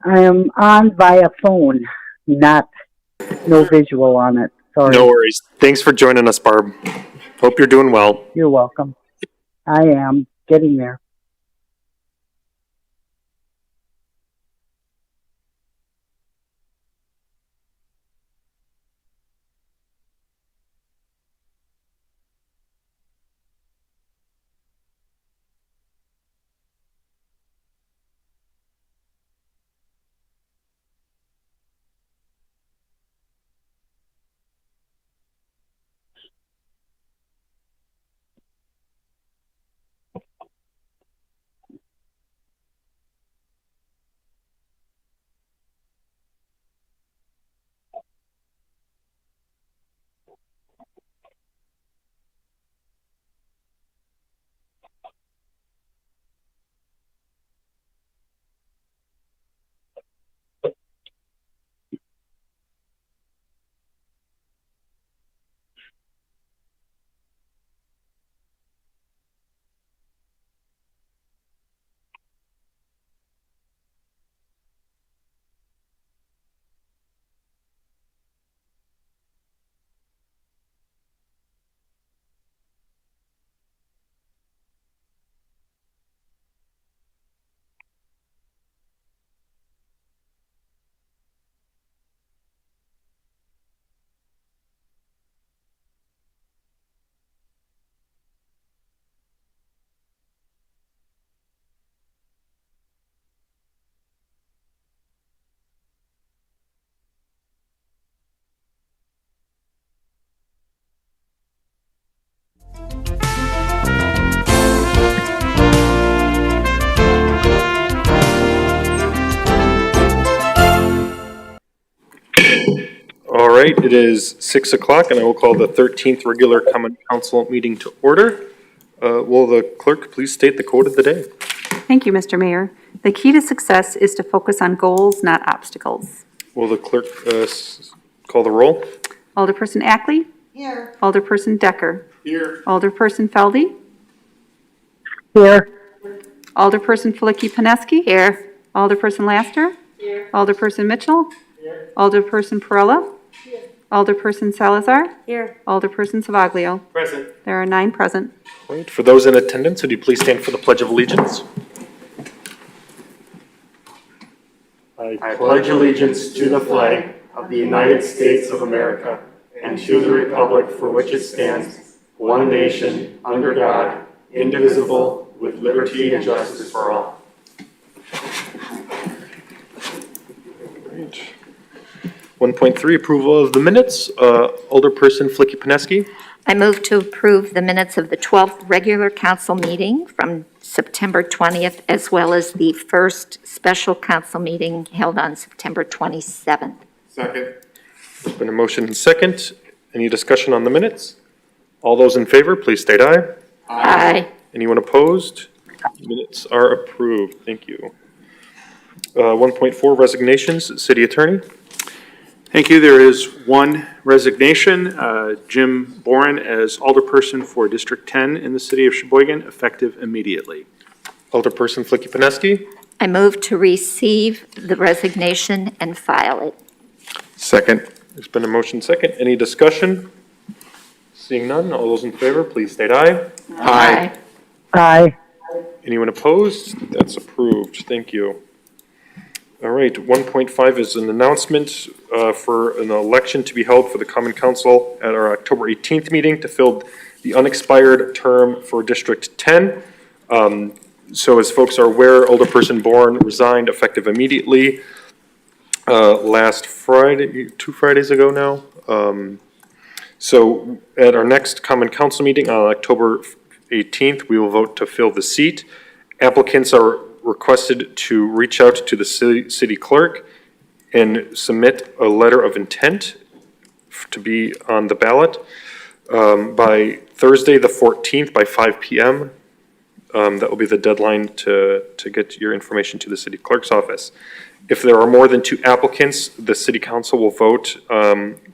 I am on via phone, no visual on it. Sorry. No worries. Thanks for joining us, Barb. Hope you're doing well. You're welcome. I am getting there. All right, it is 6 o'clock and I will call the 13th regular Common Council meeting to order. Will the clerk please state the quote of the day? Thank you, Mr. Mayor. The key to success is to focus on goals, not obstacles. Will the clerk call the roll? Alderperson Ackley? Here. Alderperson Decker? Here. Alderperson Feldy? Here. Alderperson Flicky-Pineski? Here. Alderperson Laster? Here. Alderperson Mitchell? Here. Alderperson Perella? Here. Alderperson Salazar? Here. Alderperson Savaglio? Present. There are 9 present. All right, for those in attendance, would you please stand for the Pledge of Allegiance? I pledge allegiance to the flag of the United States of America and to the republic for which it stands, one nation, under God, indivisible, with liberty and justice for all. Great. 1.3, approval of the minutes. Alderperson Flicky-Pineski. I move to approve the minutes of the 12th regular council meeting from September 20th, as well as the first special council meeting held on September 27th. Second. There's been a motion and second. Any discussion on the minutes? All those in favor, please state aye. Aye. Anyone opposed? Minutes are approved. Thank you. 1.4, resignations. City Attorney. Thank you. There is one resignation, Jim Boren as alderperson for District 10 in the city of Sheboygan, effective immediately. Alderperson Flicky-Pineski. I move to receive the resignation and file it. Second. There's been a motion second. Any discussion? Seeing none, all those in favor, please state aye. Aye. Aye. Anyone opposed? That's approved. Thank you. All right, 1.5 is an announcement for an election to be held for the Common Council at our October 18th meeting to fill the unexpired term for District 10. So as folks are aware, Alderperson Bourne resigned effective immediately last Friday, 2 Fridays ago now. So at our next Common Council meeting on October 18th, we will vote to fill the seat. Applicants are requested to reach out to the city clerk and submit a letter of intent to be on the ballot by Thursday the 14th by 5 p.m. That will be the deadline to get your information to the city clerk's office. If there are more than 2 applicants, the city council will vote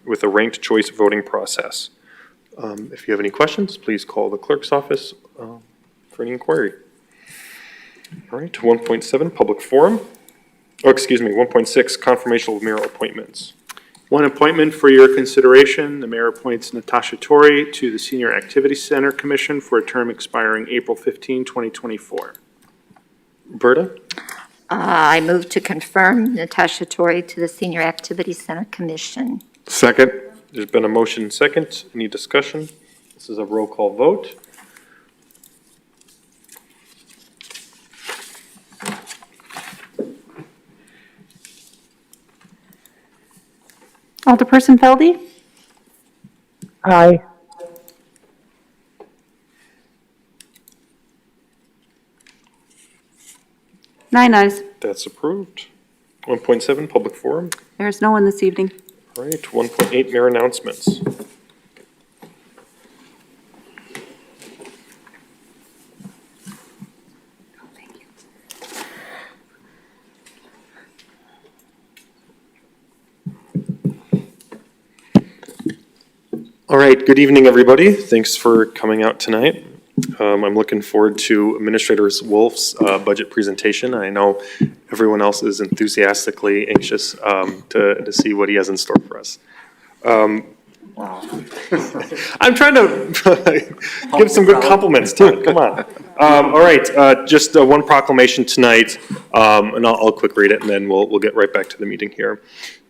with a ranked choice voting process. If you have any questions, please call the clerk's office for any inquiry. All right, 1.7, public forum. 1.6, confirmation of mayor appointments. One appointment for your consideration. The mayor appoints Natasha Torrey to the Senior Activity Center Commission for a term expiring April 15, 2024. Berta? I move to confirm Natasha Torrey to the Senior Activity Center Commission. Second. There's been a motion and second. Any discussion? This is a roll call vote. Alderperson Feldy? Aye. Nine ayes. That's approved. 1.7, public forum. There is no one this evening. All right, 1.8, mayor announcements. All right, good evening, everybody. Thanks for coming out tonight. I'm looking forward to Administrator Wolf's budget presentation. I know everyone else is enthusiastically anxious to see what he has in store for us. I'm trying to give some good compliments to it. Come on. All right, just one proclamation tonight, and I'll quick read it, and then we'll get right back to the meeting here.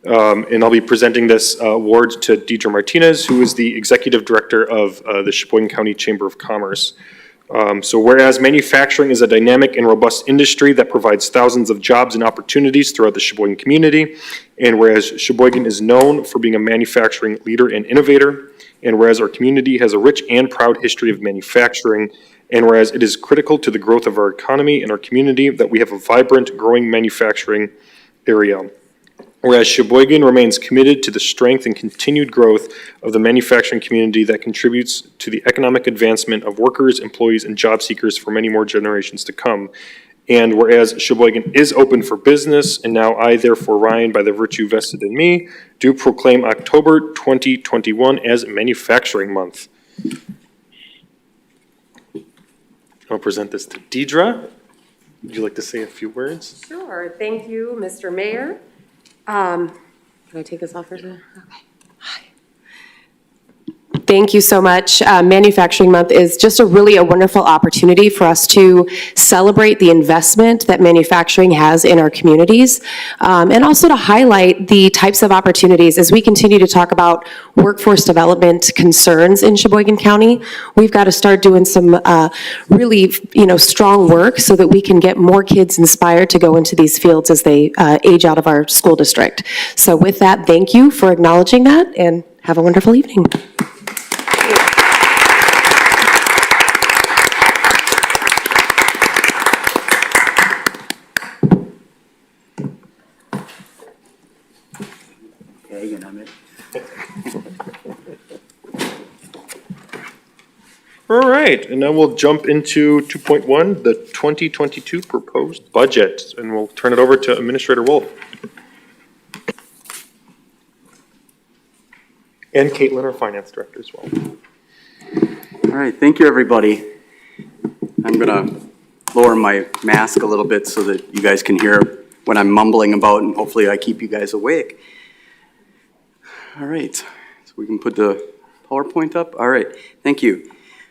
And I'll be presenting this award to Deidre Martinez, who is the Executive Director of the Sheboygan County Chamber of Commerce. So whereas manufacturing is a dynamic and robust industry that provides thousands of jobs and opportunities throughout the Sheboygan community, and whereas Sheboygan is known for being a manufacturing leader and innovator, and whereas our community has a rich and proud history of manufacturing, and whereas it is critical to the growth of our economy and our community that we have a vibrant, growing manufacturing area. Whereas Sheboygan remains committed to the strength and continued growth of the manufacturing community that contributes to the economic advancement of workers, employees, and job seekers for many more generations to come. And whereas Sheboygan is open for business, and now I, therefore, Ryan, by the virtue vested in me, do proclaim October 2021 as Manufacturing Month. I'll present this to Deidre. Would you like to say a few words? Sure. Thank you, Mr. Mayor. Can I take this off for a second? Okay. Hi. Thank you so much. Manufacturing Month is just a wonderful opportunity for us to celebrate the investment that manufacturing has in our communities, and also to highlight the types of opportunities as we continue to talk about workforce development concerns in Sheboygan County. We've got to start doing some really, strong work so that we can get more kids inspired to go into these fields as they age out of our school district. So with that, thank you for acknowledging that, and have a wonderful evening. All right, and now we'll jump into 2.1, the 2022 proposed budget, and we'll turn it over to Administrator Wolf. And Caitlin, our Finance Director, as well. All right, thank you, everybody. I'm gonna lower my mask a little bit so that you guys can hear what I'm mumbling about, and hopefully I keep you guys awake. All right, so we can put the PowerPoint up. All right, thank you.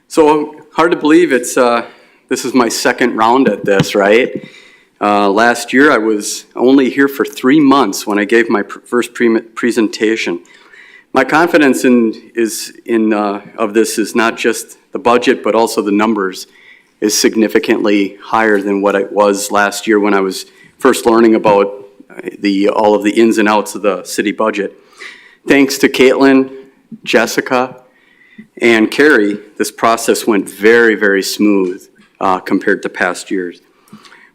So hard to believe this is my second round at this, right? Last year I was only here for 3 months when I gave my first presentation. My confidence of this is not just the budget, but also the numbers is significantly higher than what it was last year when I was first learning about all of the ins and outs of the city budget. Thanks to Caitlin, Jessica, and Carrie, this process went very, very smooth compared to past years.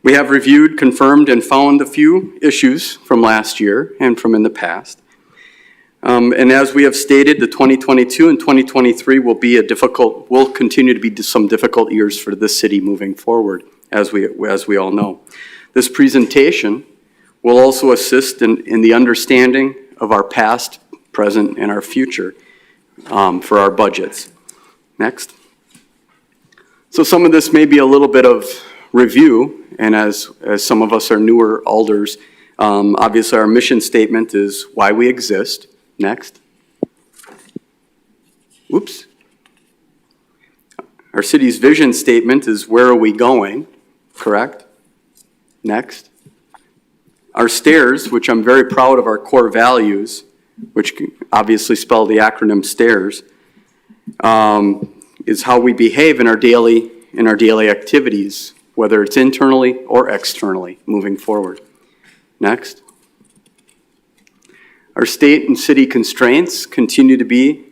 We have reviewed, confirmed, and found a few issues from last year and from in the past. And as we have stated, the 2022 and 2023 will continue to be some difficult years for the city moving forward, as we all know. This presentation will also assist in the understanding of our past, present, and our future for our budgets. Next. So some of this may be a little bit of review, and as some of us are newer alders, Obviously, our mission statement is why we exist. Next. Whoops. Our city's vision statement is where are we going, correct? Next. Our S.T.A.I.R.S, which I'm very proud of our core values, which obviously spell the acronym S.T.A.I.R.S, is how we behave in our daily activities, whether it's internally or externally, moving forward. Next. Our state and city constraints continue to be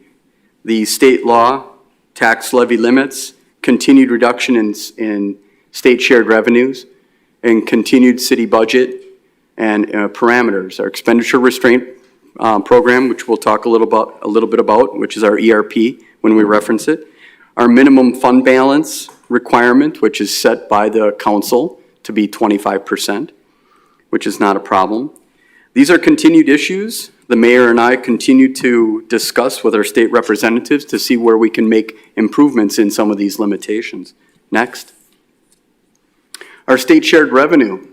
the state law, tax levy limits, continued reduction in state shared revenues, and continued city budget and parameters. Our expenditure restraint program, which we'll talk a little bit about, which is our ERP when we reference it. Our minimum fund balance requirement, which is set by the council to be 25%, which is not a problem. These are continued issues. The mayor and I continue to discuss with our state representatives to see where we can make improvements in some of these limitations. Next. Our state shared revenue.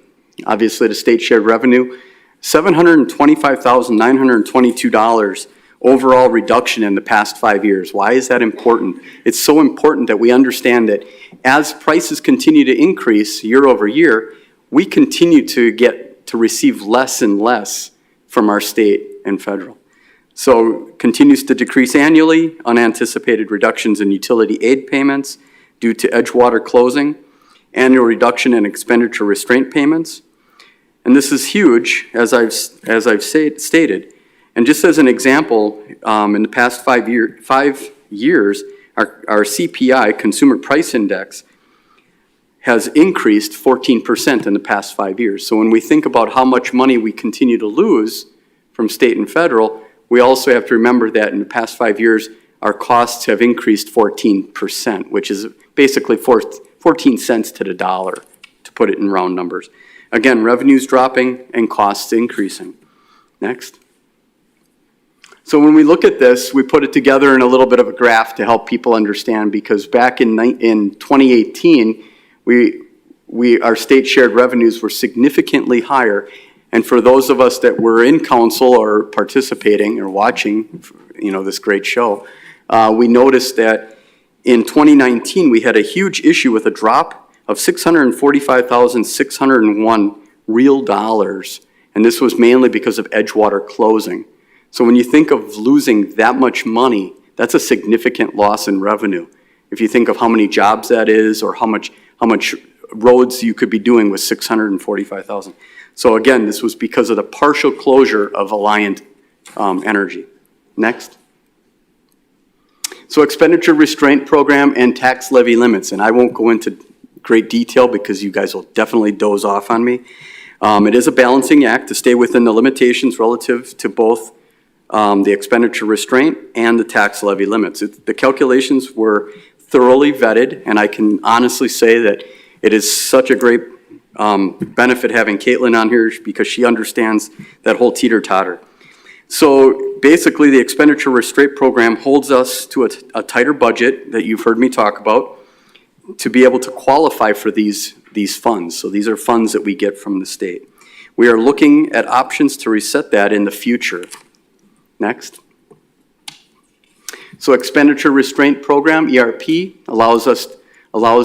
Obviously, the state shared revenue, $725,922 overall reduction in the past 5 years. Why is that important? It's so important that we understand that as prices continue to increase year over year, we continue to receive less and less from our state and federal. So continues to decrease annually, unanticipated reductions in utility aid payments due to Edgewater closing, annual reduction in expenditure restraint payments. And this is huge, as I've stated. And just as an example, in the past 5 years, our CPI, Consumer Price Index, has increased 14% in the past 5 years. So when we think about how much money we continue to lose from state and federal, we also have to remember that in the past 5 years, our costs have increased 14%, which is basically 14 cents to the dollar, to put it in round numbers. Again, revenues dropping and costs increasing. Next. So when we look at this, we put it together in a little bit of a graph to help people understand, because back in 2018, our state shared revenues were significantly higher. And for those of us that were in council or participating or watching, this great show, we noticed that in 2019, we had a huge issue with a drop of $645,601 real dollars. And this was mainly because of Edgewater closing. So when you think of losing that much money, that's a significant loss in revenue. If you think of how many jobs that is, or how much roads you could be doing with $645,000. So again, this was because of the partial closure of Alliant Energy. Next. So expenditure restraint program and tax levy limits, and I won't go into great detail because you guys will definitely doze off on me. It is a balancing act to stay within the limitations relative to both the expenditure restraint and the tax levy limits. The calculations were thoroughly vetted, and I can honestly say that it is such a great benefit having Caitlin on here, because she understands that whole teeter-totter. So basically, the expenditure restraint program holds us to a tighter budget that you've heard me talk about to be able to qualify for these funds. So these are funds that we get from the state. We are looking at options to reset that in the future. Next. So expenditure restraint program, ERP, allows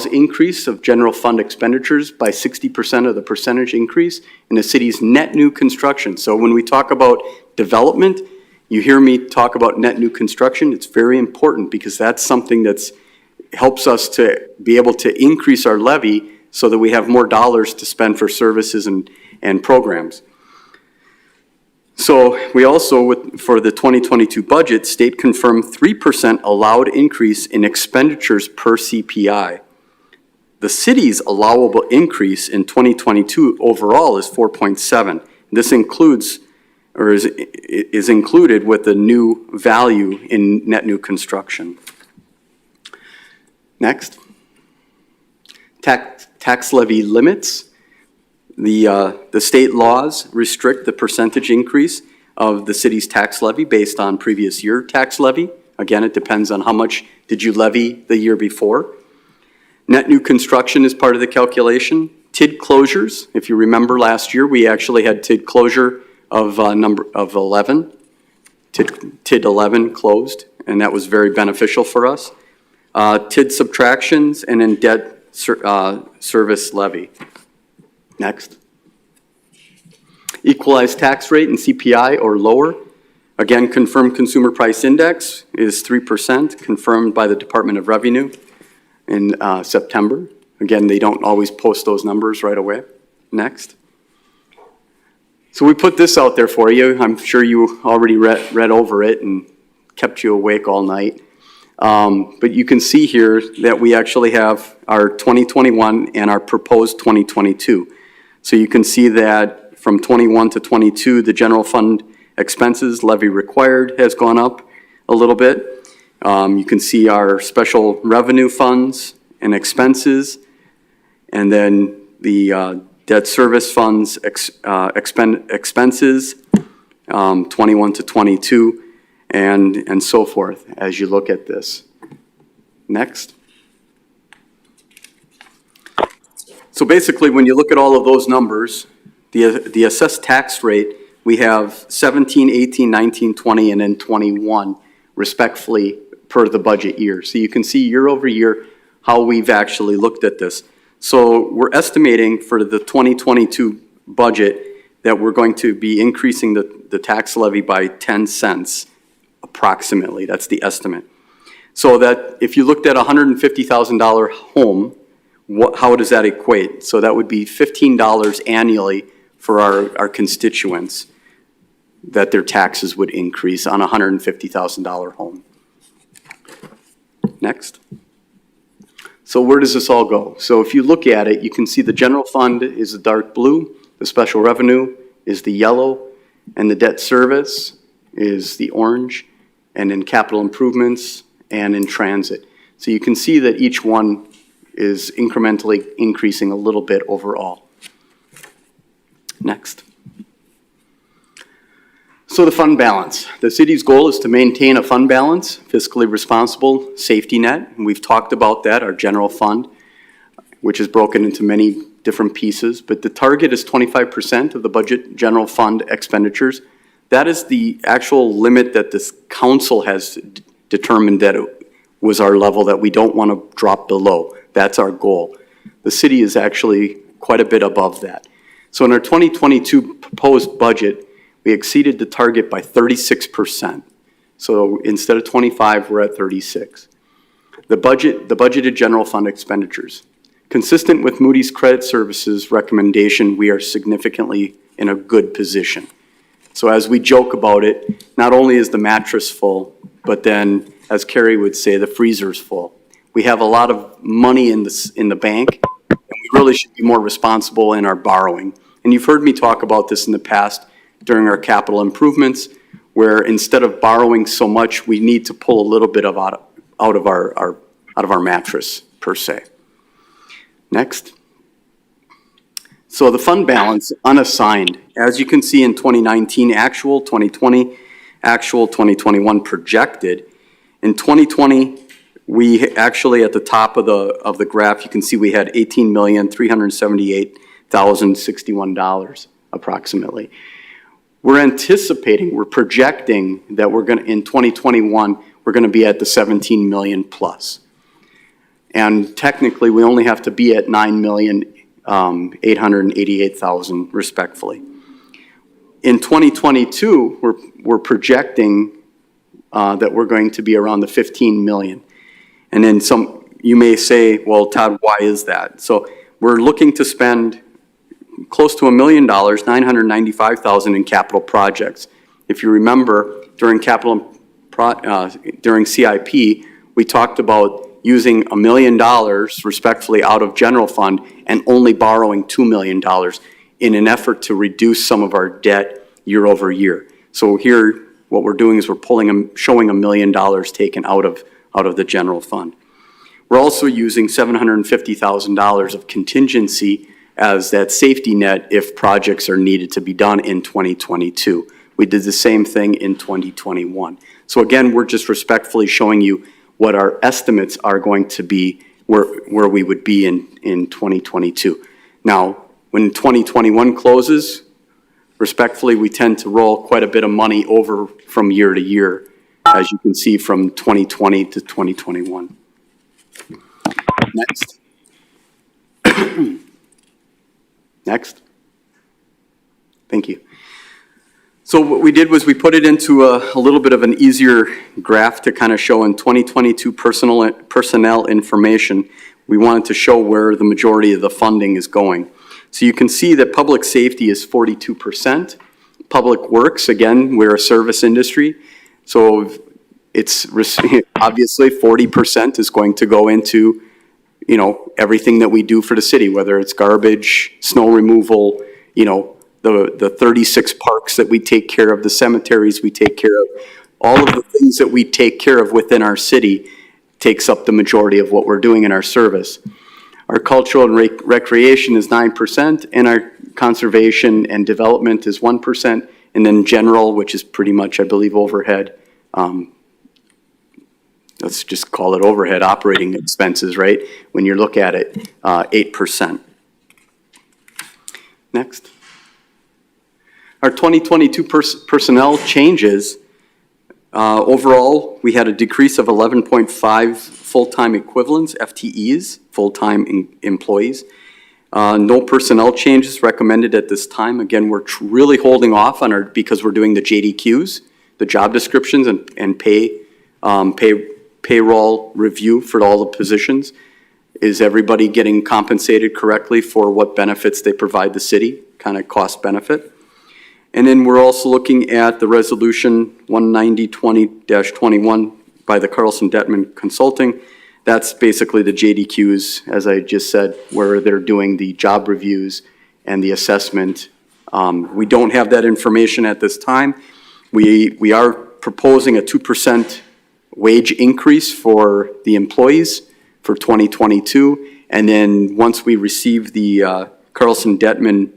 increase of general fund expenditures by 60% of the percentage increase in the city's net new construction. So when we talk about development, you hear me talk about net new construction. It's very important, because that's something that helps us to be able to increase our levy so that we have more dollars to spend for services and programs. So we also, for the 2022 budget, state confirmed 3% allowed increase in expenditures per CPI. The city's allowable increase in 2022 overall is 4.7. This includes, or is included with the new value in net new construction. Next. Tax levy limits. The state laws restrict the percentage increase of the city's tax levy based on previous year tax levy. Again, it depends on how much did you levy the year before. Net new construction is part of the calculation. TID closures. If you remember last year, we actually had TID closure of 11. TID 11 closed, and that was very beneficial for us. TID subtractions and then debt service levy. Next. Equalized tax rate and CPI or lower. Again, confirmed consumer price index is 3%, confirmed by the Department of Revenue in September. Again, they don't always post those numbers right away. Next. So we put this out there for you. I'm sure you already read over it and kept you awake all night. But you can see here that we actually have our 2021 and our proposed 2022. So you can see that from 21 to 22, the general fund expenses levy required has gone up a little bit. You can see our special revenue funds and expenses, and then the debt service funds expenses, 21 to 22, and so forth as you look at this. Next. So basically, when you look at all of those numbers, the assessed tax rate, we have 17, 18, 19, 20, and then 21, respectively, per the budget year. So you can see year over year how we've actually looked at this. So we're estimating for the 2022 budget that we're going to be increasing the tax levy by 10 cents, approximately. That's the estimate. So that if you looked at a $150,000 home, how does that equate? So that would be $15 annually for our constituents that their taxes would increase on a $150,000 home. Next. So where does this all go? So if you look at it, you can see the general fund is the dark blue, the special revenue is the yellow, and the debt service is the orange, and in capital improvements and in transit. So you can see that each one is incrementally increasing a little bit overall. Next. So the fund balance. The city's goal is to maintain a fund balance, fiscally responsible safety net. And we've talked about that, our general fund, which is broken into many different pieces. But the target is 25% of the budget general fund expenditures. That is the actual limit that this council has determined that it was our level that we don't want to drop below. That's our goal. The city is actually quite a bit above that. So in our 2022 proposed budget, we exceeded the target by 36%. So instead of 25, we're at 36. The budgeted general fund expenditures. Consistent with Moody's Credit Services recommendation, we are significantly in a good position. So as we joke about it, not only is the mattress full, but then, as Carrie would say, the freezer's full. We have a lot of money in the bank, and we really should be more responsible in our borrowing. And you've heard me talk about this in the past during our capital improvements, where instead of borrowing so much, we need to pull a little bit of out of our mattress, per se. Next. So the fund balance, unassigned, as you can see in 2019 actual, 2020 actual, 2021 projected. In 2020, we actually at the top of the graph, you can see we had $18,378,061 approximately. We're projecting that we're going to, in 2021, we're going to be at the 17 million plus. And technically, we only have to be at 9,888,000 respectfully. In 2022, we're projecting that we're going to be around the 15 million. And then you may say, well, Todd, why is that? So we're looking to spend close to $1 million, $995,000 in capital projects. If you remember, during CIP, we talked about using $1 million respectfully out of general fund and only borrowing $2 million in an effort to reduce some of our debt year over year. So here, what we're doing is showing $1 million taken out of the general fund. We're also using $750,000 of contingency as that safety net if projects are needed to be done in 2022. We did the same thing in 2021. So again, we're just respectfully showing you what our estimates are going to be, where we would be in 2022. Now, when 2021 closes, respectfully, we tend to roll quite a bit of money over from year to year, as you can see from 2020 to 2021. Next. Next. Thank you. So what we did was we put it into a little bit of an easier graph to kind of show in 2022 personnel information. We wanted to show where the majority of the funding is going. So you can see that public safety is 42%. Public works, again, we're a service industry. So it's obviously 40% is going to go into, you know, everything that we do for the city, whether it's garbage, snow removal, you know, the 36 parks that we take care of, the cemeteries we take care of, all of the things that we take care of within our city takes up the majority of what we're doing in our service. Our cultural and recreation is 9%, and our conservation and development is 1%, and then general, which is pretty much, I believe, overhead. Let's just call it overhead operating expenses, right? When you look at it, 8%. Next. Our 2022 personnel changes, overall, we had a decrease of 11.5 full-time equivalents, FTEs, full-time employees. No personnel changes recommended at this time. Again, we're really holding off on because we're doing the JDQs, the job descriptions and payroll review for all the positions. Is everybody getting compensated correctly for what benefits they provide the city, kind of cost benefit? And then we're also looking at the resolution 190-20-21 by the Carlson Detman Consulting. That's basically the JDQs, as I just said, where they're doing the job reviews and the assessment. We don't have that information at this time. We are proposing a 2% wage increase for the employees for 2022. And then once we receive the Carlson Detman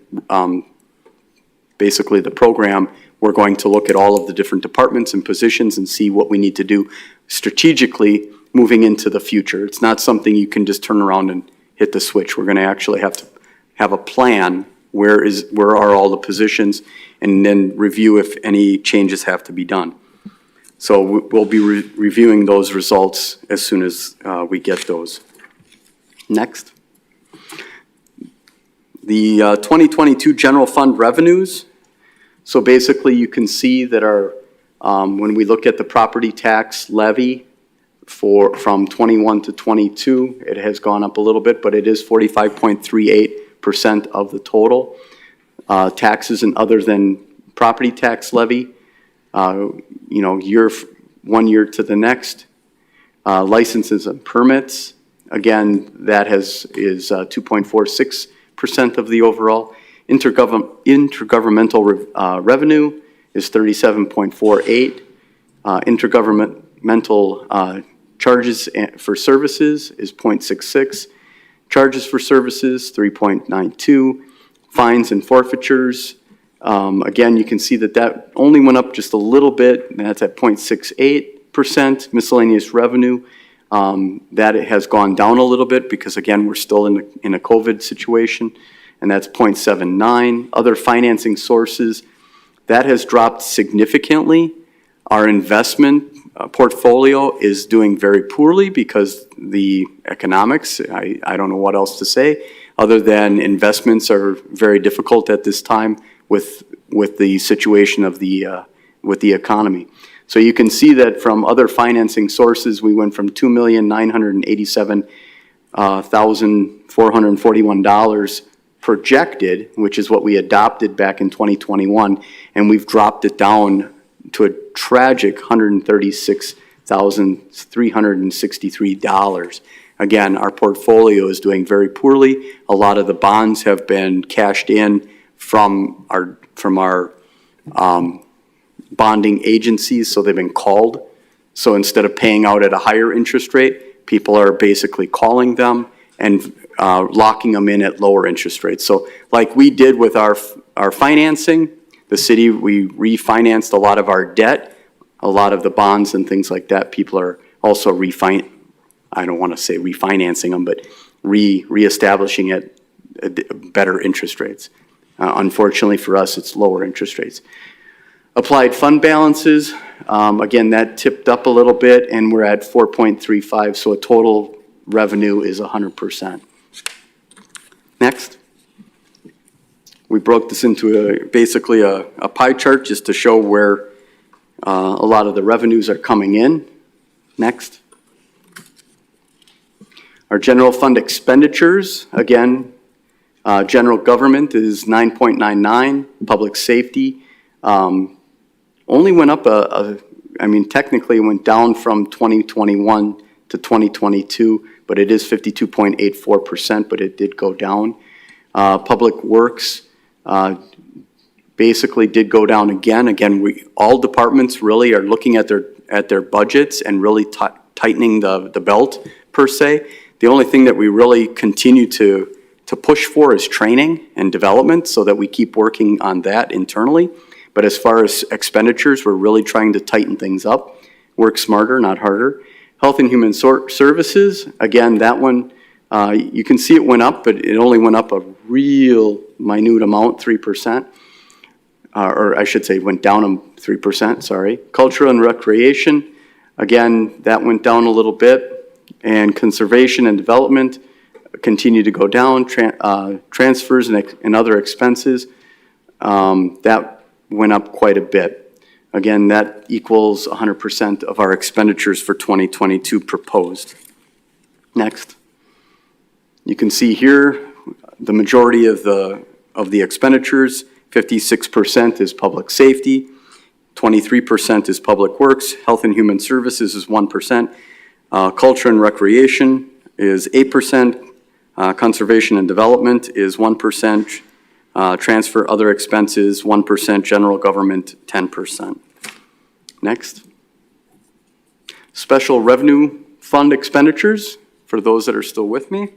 basically the program, we're going to look at all of the different departments and positions and see what we need to do strategically moving into the future. It's not something you can just turn around and hit the switch. We're going to actually have to have a plan. Where are all the positions, and then review if any changes have to be done. So we'll be reviewing those results as soon as we get those. Next. The 2022 general fund revenues. So basically you can see that our, when we look at the property tax levy from 21 to 22, it has gone up a little bit, but it is 45.38% of the total. Taxes and other than property tax levy, you know, one year to the next. Licenses and permits, again, that is 2.46% of the overall. Intergovernmental revenue is 37.48. Intergovernmental charges for services is 0.66. Charges for services, 3.92. Fines and forfeitures, again, you can see that only went up just a little bit, and that's at 0.68%. Miscellaneous revenue, that it has gone down a little bit because, again, we're still in a COVID situation, and that's 0.79. Other financing sources, that has dropped significantly. Our investment portfolio is doing very poorly because the economics, I don't know what else to say, other than investments are very difficult at this time with the situation of with the economy. So you can see that from other financing sources, we went from $2,987,441 projected, which is what we adopted back in 2021, and we've dropped it down to a tragic $136,363. Again, our portfolio is doing very poorly. A lot of the bonds have been cashed in from our bonding agencies, so they've been called. So instead of paying out at a higher interest rate, people are basically calling them and locking them in at lower interest rates. So like we did with our financing, the city, we refinanced a lot of our debt, a lot of the bonds and things like that. People are also I don't want to say refinancing them, but reestablishing it better interest rates. Unfortunately for us, it's lower interest rates. Applied fund balances, again, that tipped up a little bit, and we're at 4.35, so a total revenue is 100%. Next. We broke this into basically a pie chart just to show where a lot of the revenues are coming in. Next. Our general fund expenditures, again, general government is 9.99, public safety only went up technically it went down from 2021 to 2022, but it is 52.84%, but it did go down. Public works basically did go down again. Again, all departments really are looking at their budgets and really tightening the belt per se. The only thing that we really continue to push for is training and development so that we keep working on that internally. But as far as expenditures, we're really trying to tighten things up, work smarter, not harder. Health and Human Services, again, that one, you can see it went up, but it only went up a real minute amount, 3%. Or I should say went down 3%, sorry. Cultural and Recreation, again, that went down a little bit. And Conservation and Development continue to go down. Transfers and other expenses, that went up quite a bit. Again, that equals 100% of our expenditures for 2022 proposed. Next. You can see here the majority of the expenditures, 56% is public safety, 23% is public works, health and human services is 1%, culture and recreation is 8%, conservation and development is 1%, transfer other expenses 1%, general government 10%. Next. Special revenue fund expenditures, for those that are still with me.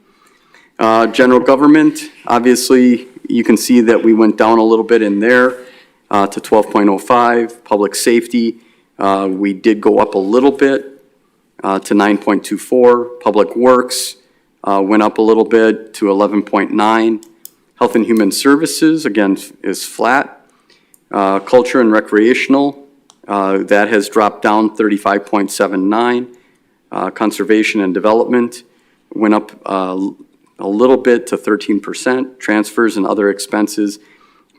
General government, obviously, you can see that we went down a little bit in there to 12.05. Public safety, we did go up a little bit to 9.24. Public works went up a little bit to 11.9. Health and Human Services, again, is flat. Culture and recreational, that has dropped down 35.79. Conservation and development went up a little bit to 13%. Transfers and other expenses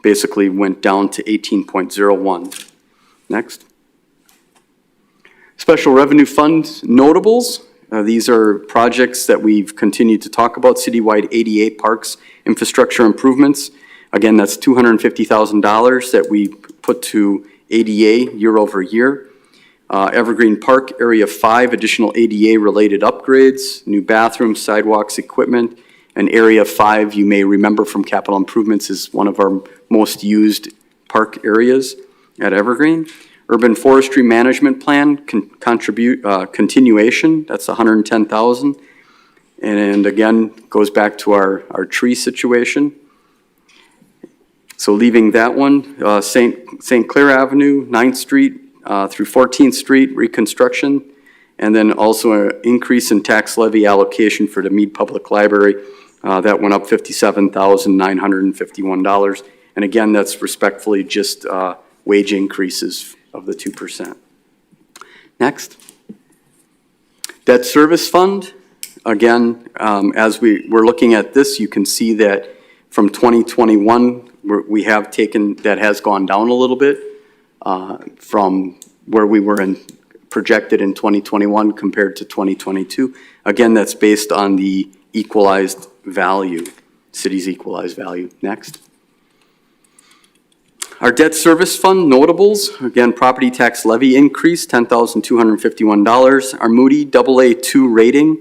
basically went down to 18.01. Next. Special revenue fund notables. These are projects that we've continued to talk about, citywide ADA parks, infrastructure improvements. Again, that's $250,000 that we put to ADA year over year. Evergreen Park Area 5, additional ADA-related upgrades, new bathrooms, sidewalks, equipment. And Area 5, you may remember from capital improvements, is one of our most used park areas at Evergreen. Urban Forestry Management Plan continuation, that's $110,000. And again, goes back to our tree situation. So leaving that one, St. Clair Avenue, 9th Street through 14th Street, reconstruction. And then also an increase in tax levy allocation for the Meade Public Library. That went up $57,951. And again, that's respectfully just wage increases of the 2%. Next. Debt service fund. Again, as we're looking at this, you can see that from 2021, we have taken, that has gone down a little bit from where we were projected in 2021 compared to 2022. Again, that's based on the equalized value, city's equalized value. Next. Our debt service fund notables, again, property tax levy increase, $10,251. Our Moody AA2 rating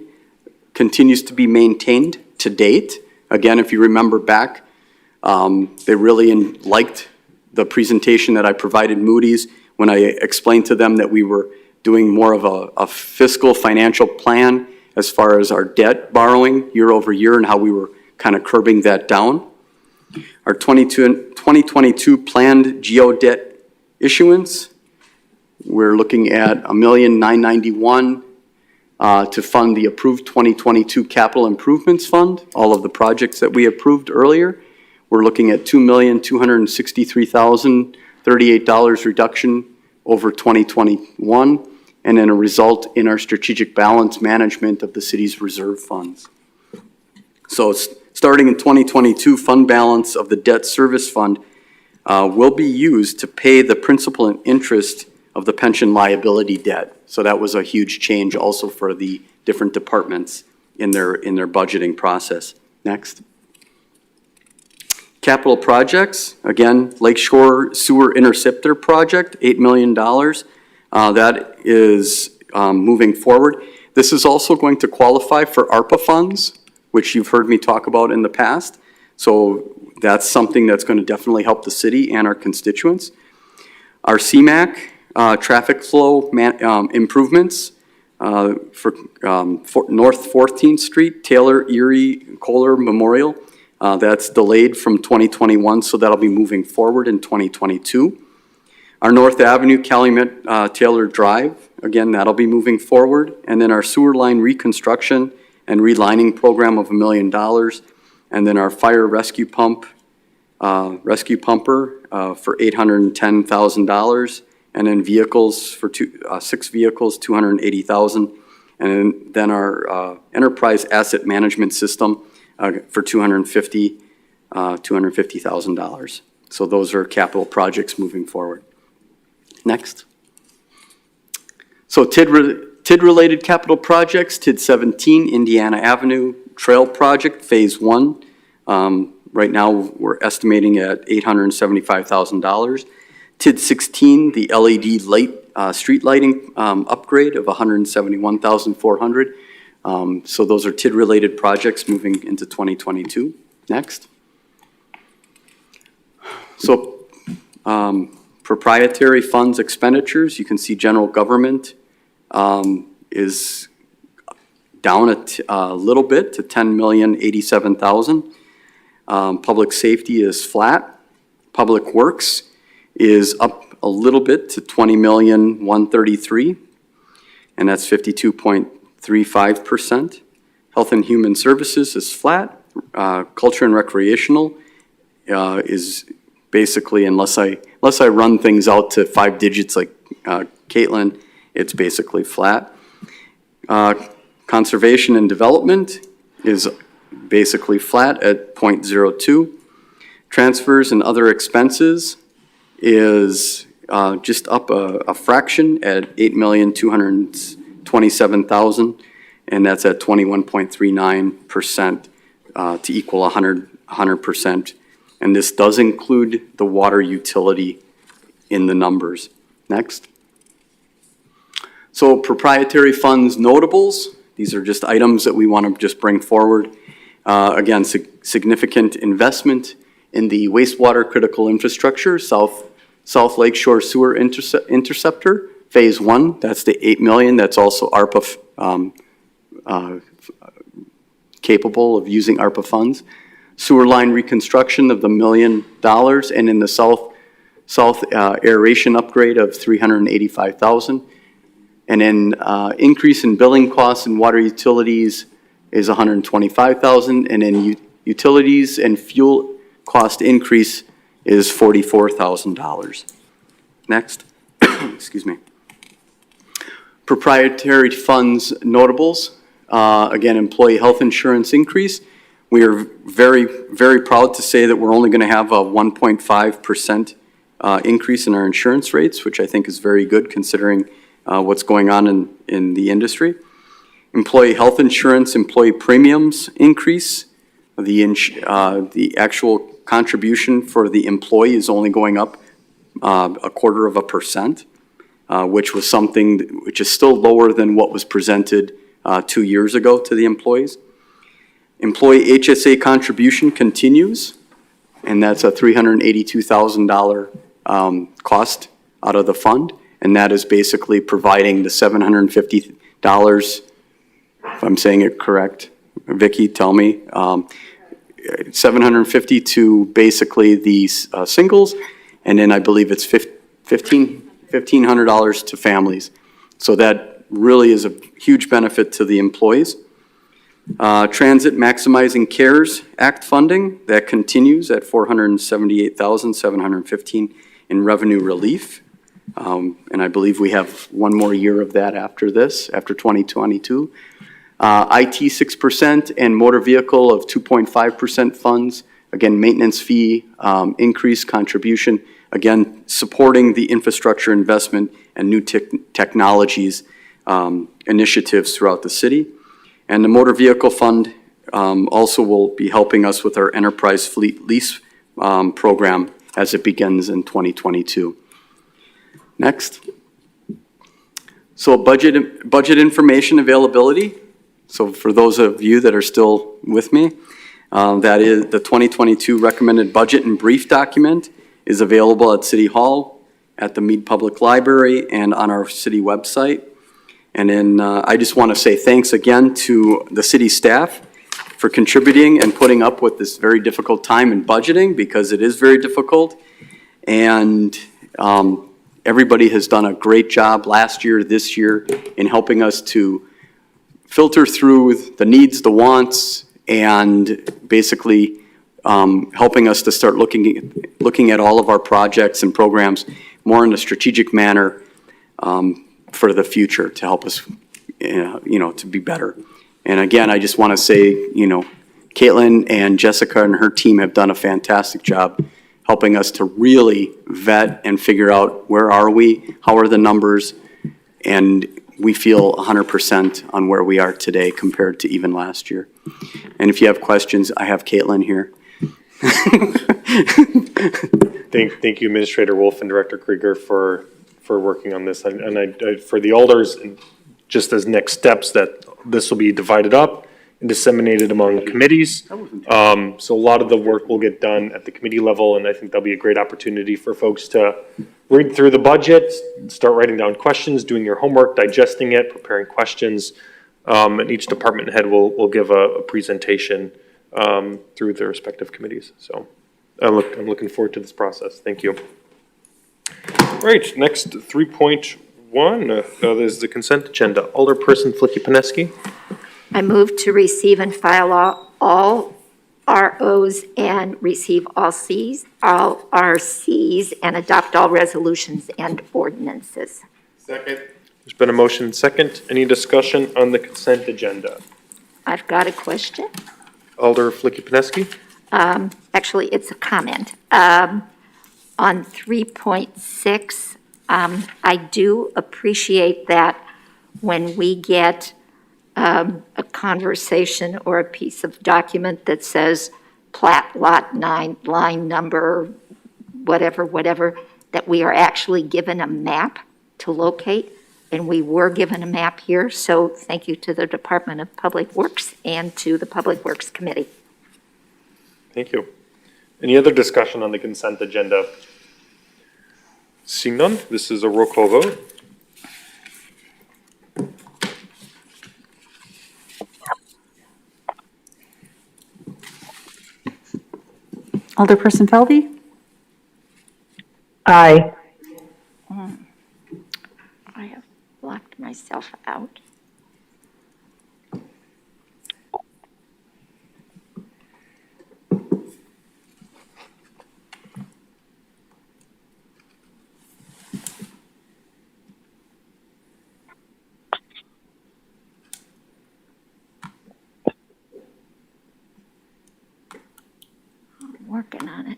continues to be maintained to date. Again, if you remember back, they really liked the presentation that I provided Moody's when I explained to them that we were doing more of a fiscal financial plan as far as our debt borrowing year over year and how we were kind of curbing that down. Our 2022 planned geodebt issuance, we're looking at $1,991,000. to fund the approved 2022 Capital Improvements Fund, all of the projects that we approved earlier. We're looking at $2,263,038 reduction over 2021, and then a result in our strategic balance management of the city's reserve funds. So starting in 2022, fund balance of the debt service fund will be used to pay the principal and interest of the pension liability debt. So that was a huge change also for the different departments in their budgeting process. Next. Capital projects, again, Lakeshore Sewer Interceptor Project, $8 million. That is moving forward. This is also going to qualify for ARPA funds, which you've heard me talk about in the past. So that's something that's going to definitely help the city and our constituents. Our CMAQ traffic flow improvements for North 14th Street, Taylor, Erie, Kohler Memorial. That's delayed from 2021, so that'll be moving forward in 2022. Our North Avenue, Calumet Taylor Drive, again, that'll be moving forward. And then our sewer line reconstruction and relining program of $1 million. And then our fire rescue pumper for $810,000. And then vehicles for 6 vehicles, $280,000. And then our enterprise asset management system for $250,000. So those are capital projects moving forward. Next. So TID-related capital projects, TID 17, Indiana Avenue Trail Project, Phase 1. Right now, we're estimating at $875,000. TID 16, the LED light, street lighting upgrade of $171,400. So those are TID-related projects moving into 2022. Next. So proprietary funds expenditures, you can see general government is down a little bit to $10,087,000. Public safety is flat. Public works is up a little bit to $20,133,000, and that's 52.35%. Health and Human Services is flat. Culture and recreational is basically, unless I run things out to 5 digits like Caitlin, it's basically flat. Conservation and development is basically flat at 0.02. Transfers and other expenses is just up a fraction at $8,227,000, and that's at 21.39% to equal 100%. And this does include the water utility in the numbers. Next. So proprietary funds notables, these are just items that we want to just bring forward. Again, significant investment in the wastewater critical infrastructure, South Lakeshore Sewer Interceptor, Phase 1, that's the $8 million. That's also ARPA, capable of using ARPA funds. Sewer line reconstruction of the $1 million, and in the south aeration upgrade of $385,000. And then increase in billing costs and water utilities is $125,000, and then utilities and fuel cost increase is $44,000. Next. Excuse me. Proprietary funds notables. Again, employee health insurance increase. We are very, very proud to say that we're only going to have a 1.5% increase in our insurance rates, which I think is very good considering what's going on in the industry. Employee health insurance, employee premiums increase. The actual contribution for the employee is only going up 0.25%, which was something which is still lower than what was presented 2 years ago to the employees. Employee HSA contribution continues, and that's a $382,000 cost out of the fund, and that is basically providing the $750, if I'm saying it correct, Vicki, tell me, $750 to basically these singles, and then I believe it's $1,500 to families. So that really is a huge benefit to the employees. Transit Maximizing CARES Act funding, that continues at $478,715 in revenue relief. And I believe we have one more year of that after this, after 2022. IT 6% and motor vehicle of 2.5% funds. Again, maintenance fee, increased contribution, again, supporting the infrastructure investment and new technologies initiatives throughout the city. And the motor vehicle fund also will be helping us with our enterprise fleet lease program as it begins in 2022. Next. So budget information availability. So for those of you that are still with me, that is the 2022 recommended budget and brief document is available at City Hall, at the Meade Public Library, and on our city website. And then I just want to say thanks again to the city staff for contributing and putting up with this very difficult time in budgeting, because it is very difficult. And everybody has done a great job last year, this year, in helping us to filter through the needs, the wants, and basically helping us to start looking at all of our projects and programs more in a strategic manner for the future to help us, to be better. And again, I just want to say, Caitlin and Jessica and her team have done a fantastic job helping us to really vet and figure out where are we, how are the numbers, and we feel 100% on where we are today compared to even last year. And if you have questions, I have Caitlin here. Thank you, Administrator Wolf and Director Krieger, for working on this. And I for the alders, and just as next steps, that this will be divided up and disseminated among committees. So a lot of the work will get done at the committee level, and I think that'll be a great opportunity for folks to read through the budget, start writing down questions, doing your homework, digesting it, preparing questions. And each department head will give a presentation through their respective committees. So I'm looking forward to this process. Thank you. Right, next 3.1 is the consent agenda. Alderperson Flicky-Peneski. I move to receive and file all ROs and receive all RCs, and adopt all resolutions and ordinances. Second. There's been a motion and second. Any discussion on the consent agenda? I've got a question. Alder Flicky-Peneski. Actually, it's a comment. On 3.6, I do appreciate that when we get a conversation or a piece of document that says plat lot 9, line number, whatever, that we are actually given a map to locate, and we were given a map here. So thank you to the Department of Public Works and to the Public Works Committee. Thank you. Any other discussion on the consent agenda? Seeing none, this is a roll call vote. Alderperson Feldy? Aye. I have locked myself out. I'm working on it.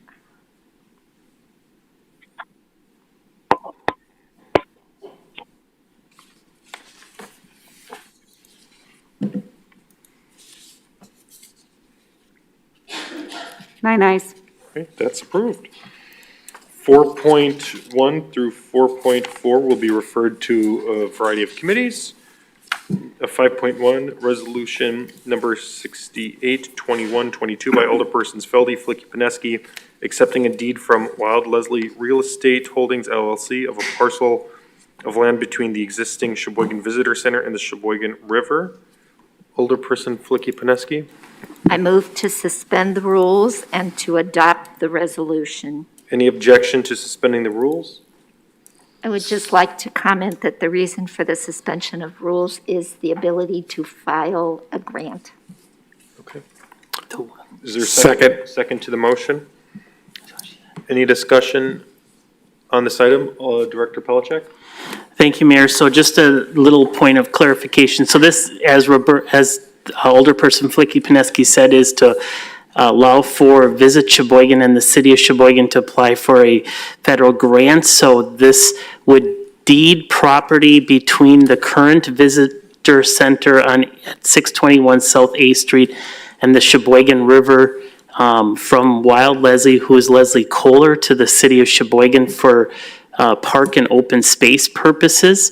Nine ayes. Okay, that's approved. 4.1 through 4.4 will be referred to a variety of committees. 5.1, resolution number 682122 by Alderpersons Feldy, Flicky-Peneski, accepting a deed from Wild Leslie Real Estate Holdings LLC of a parcel of land between the existing Sheboygan Visitor Center and the Sheboygan River. Alderperson Flicky-Peneski. I move to suspend the rules and to adopt the resolution. Any objection to suspending the rules? I would just like to comment that the reason for the suspension of rules is the ability to file a grant. Okay. Is there a second to the motion? Any discussion on this item? Director Pelacek? Thank you, Mayor. So just a little point of clarification. So this, as Alderperson Flicky-Pineski said, is to allow for Visit Sheboygan and the city of Sheboygan to apply for a federal grant. So this would deed property between the current visitor center on 621 South A Street and the Sheboygan River from Wild Leslie, who is Leslie Kohler, to the city of Sheboygan for park and open space purposes.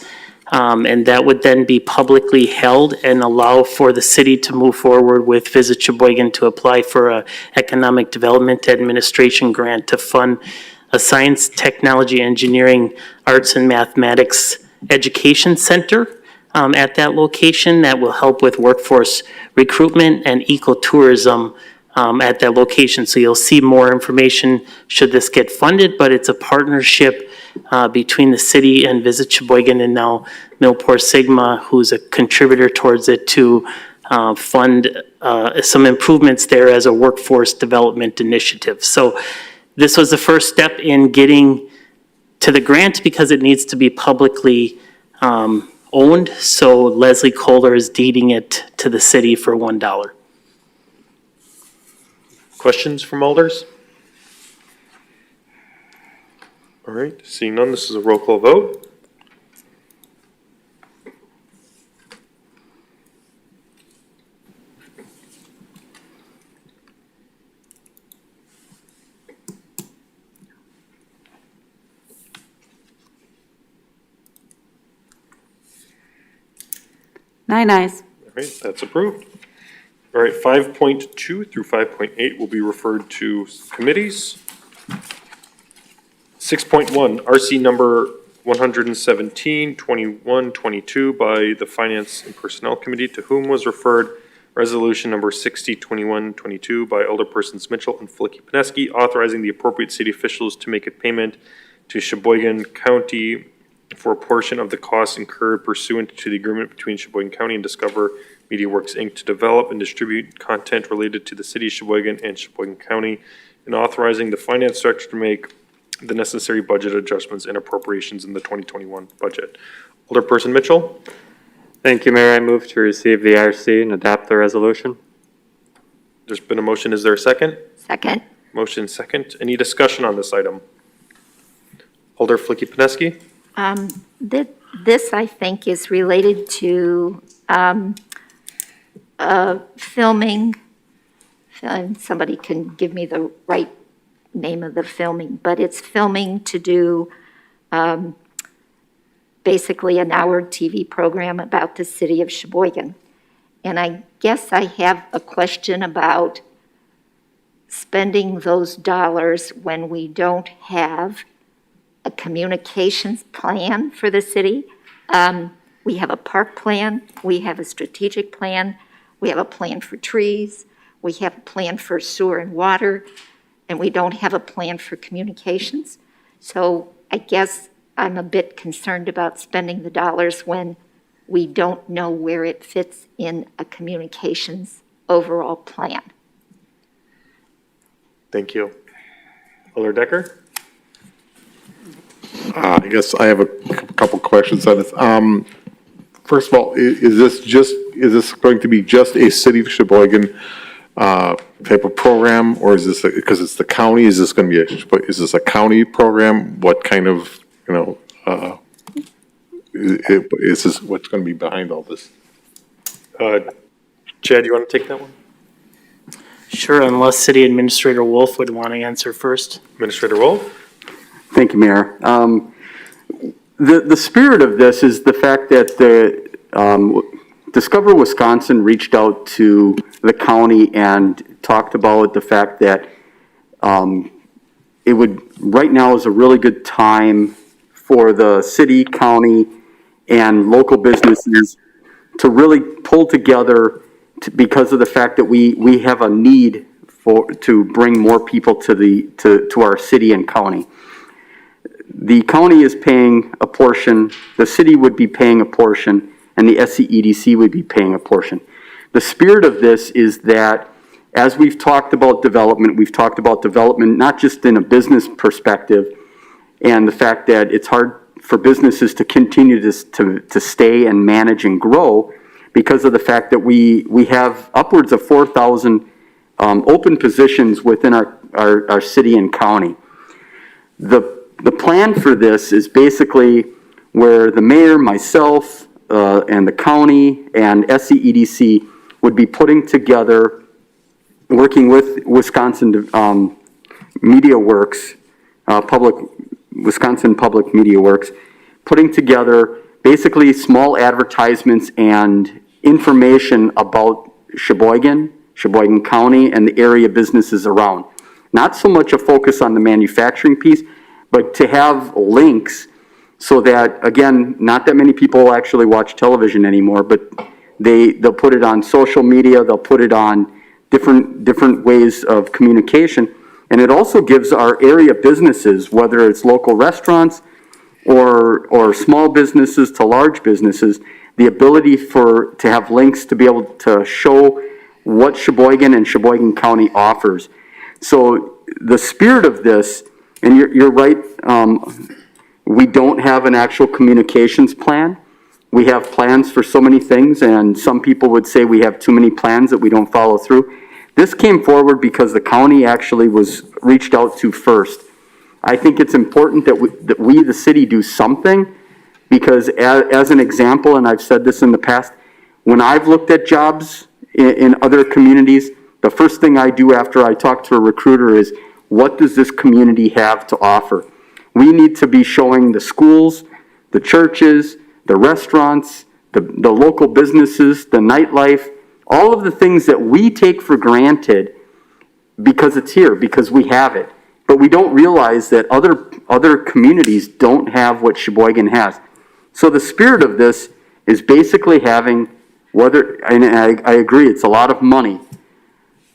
And that would then be publicly held and allow for the city to move forward with Visit Sheboygan to apply for a Economic Development Administration grant to fund a science, technology, engineering, arts, and mathematics education center at that location that will help with workforce recruitment and ecotourism at that location. So you'll see more information should this get funded, but it's a partnership between the city and Visit Sheboygan and now Millport Sigma, who's a contributor towards it, to fund some improvements there as a workforce development initiative. So this was the first step in getting to the grant because it needs to be publicly owned. So Leslie Kohler is deeding it to the city for $1. Questions from alders? All right, seeing none, this is a roll call vote. Nine ayes. All right, that's approved. All right, 5.2 through 5.8 will be referred to committees. 6.1, RC number 117-2122 by the Finance and Personnel Committee, to whom was referred resolution number 60-2122 by Alderpersons Mitchell and Flicky-Pineski, authorizing the appropriate city officials to make a payment to Sheboygan County for a portion of the costs incurred pursuant to the agreement between Sheboygan County and Discover Media Works, Inc. to develop and distribute content related to the city of Sheboygan and Sheboygan County, and authorizing the finance director to make the necessary budget adjustments and appropriations in the 2021 budget. Alderperson Mitchell? Thank you, Mayor. I move to receive the RC and adopt the resolution. There's been a motion. Is there a second? Second. Motion second. Any discussion on this item? Alder Flicky-Pineski? This, I think, is related to filming. Somebody can give me the right name of the filming, but it's filming to do basically an hour TV program about the city of Sheboygan. And I guess I have a question about spending those dollars when we don't have a communications plan for the city. We have a park plan, we have a strategic plan, we have a plan for trees, we have a plan for sewer and water, and we don't have a plan for communications. So I guess I'm a bit concerned about spending the dollars when we don't know where it fits in a communications overall plan. Thank you. Alder Decker? I guess I have a couple questions on this. First of all, is this going to be just a City of Sheboygan type of program, or is this, because it's the county, is this going to be is this a county program? What kind of, is this, what's going to be behind all this? Chad, you want to take that one? Sure, unless City Administrator Wolf would want to answer first. Administrator Wolf? Thank you, Mayor. The spirit of this is the fact that the Discover Wisconsin reached out to the county and talked about the fact that it would, right now is a really good time for the city, county, and local businesses to really pull together because of the fact that we have a need to bring more people to our city and county. the county is paying a portion, the city would be paying a portion, and the SCEDC would be paying a portion. The spirit of this is that as we've talked about development not just in a business perspective, and the fact that it's hard for businesses to continue to stay and manage and grow because of the fact that we have upwards of 4,000 open positions within our city and county. The plan for this is basically where the mayor, myself, and the county and SCEDC would be putting together, working with Wisconsin Media Works, Wisconsin Public Media Works, putting together basically small advertisements and information about Sheboygan County, and the area businesses around. Not so much a focus on the manufacturing piece, but to have links so that, again, not that many people actually watch television anymore, but they'll put it on social media, they'll put it on different ways of communication. And it also gives our area businesses, whether it's local restaurants or small businesses to large businesses, the ability to have links to be able to show what Sheboygan and Sheboygan County offers. So the spirit of this, and you're right, we don't have an actual communications plan. We have plans for so many things, and some people would say we have too many plans that we don't follow through. This came forward because the county actually was reached out to first. I think it's important that we, the city, do something, because as an example, and I've said this in the past, when I've looked at jobs in other communities, the first thing I do after I talk to a recruiter is, what does this community have to offer? We need to be showing the schools, the churches, the restaurants, the local businesses, the nightlife, all of the things that we take for granted because it's here, because we have it. But we don't realize that other communities don't have what Sheboygan has. So the spirit of this is basically having, and I agree, it's a lot of money,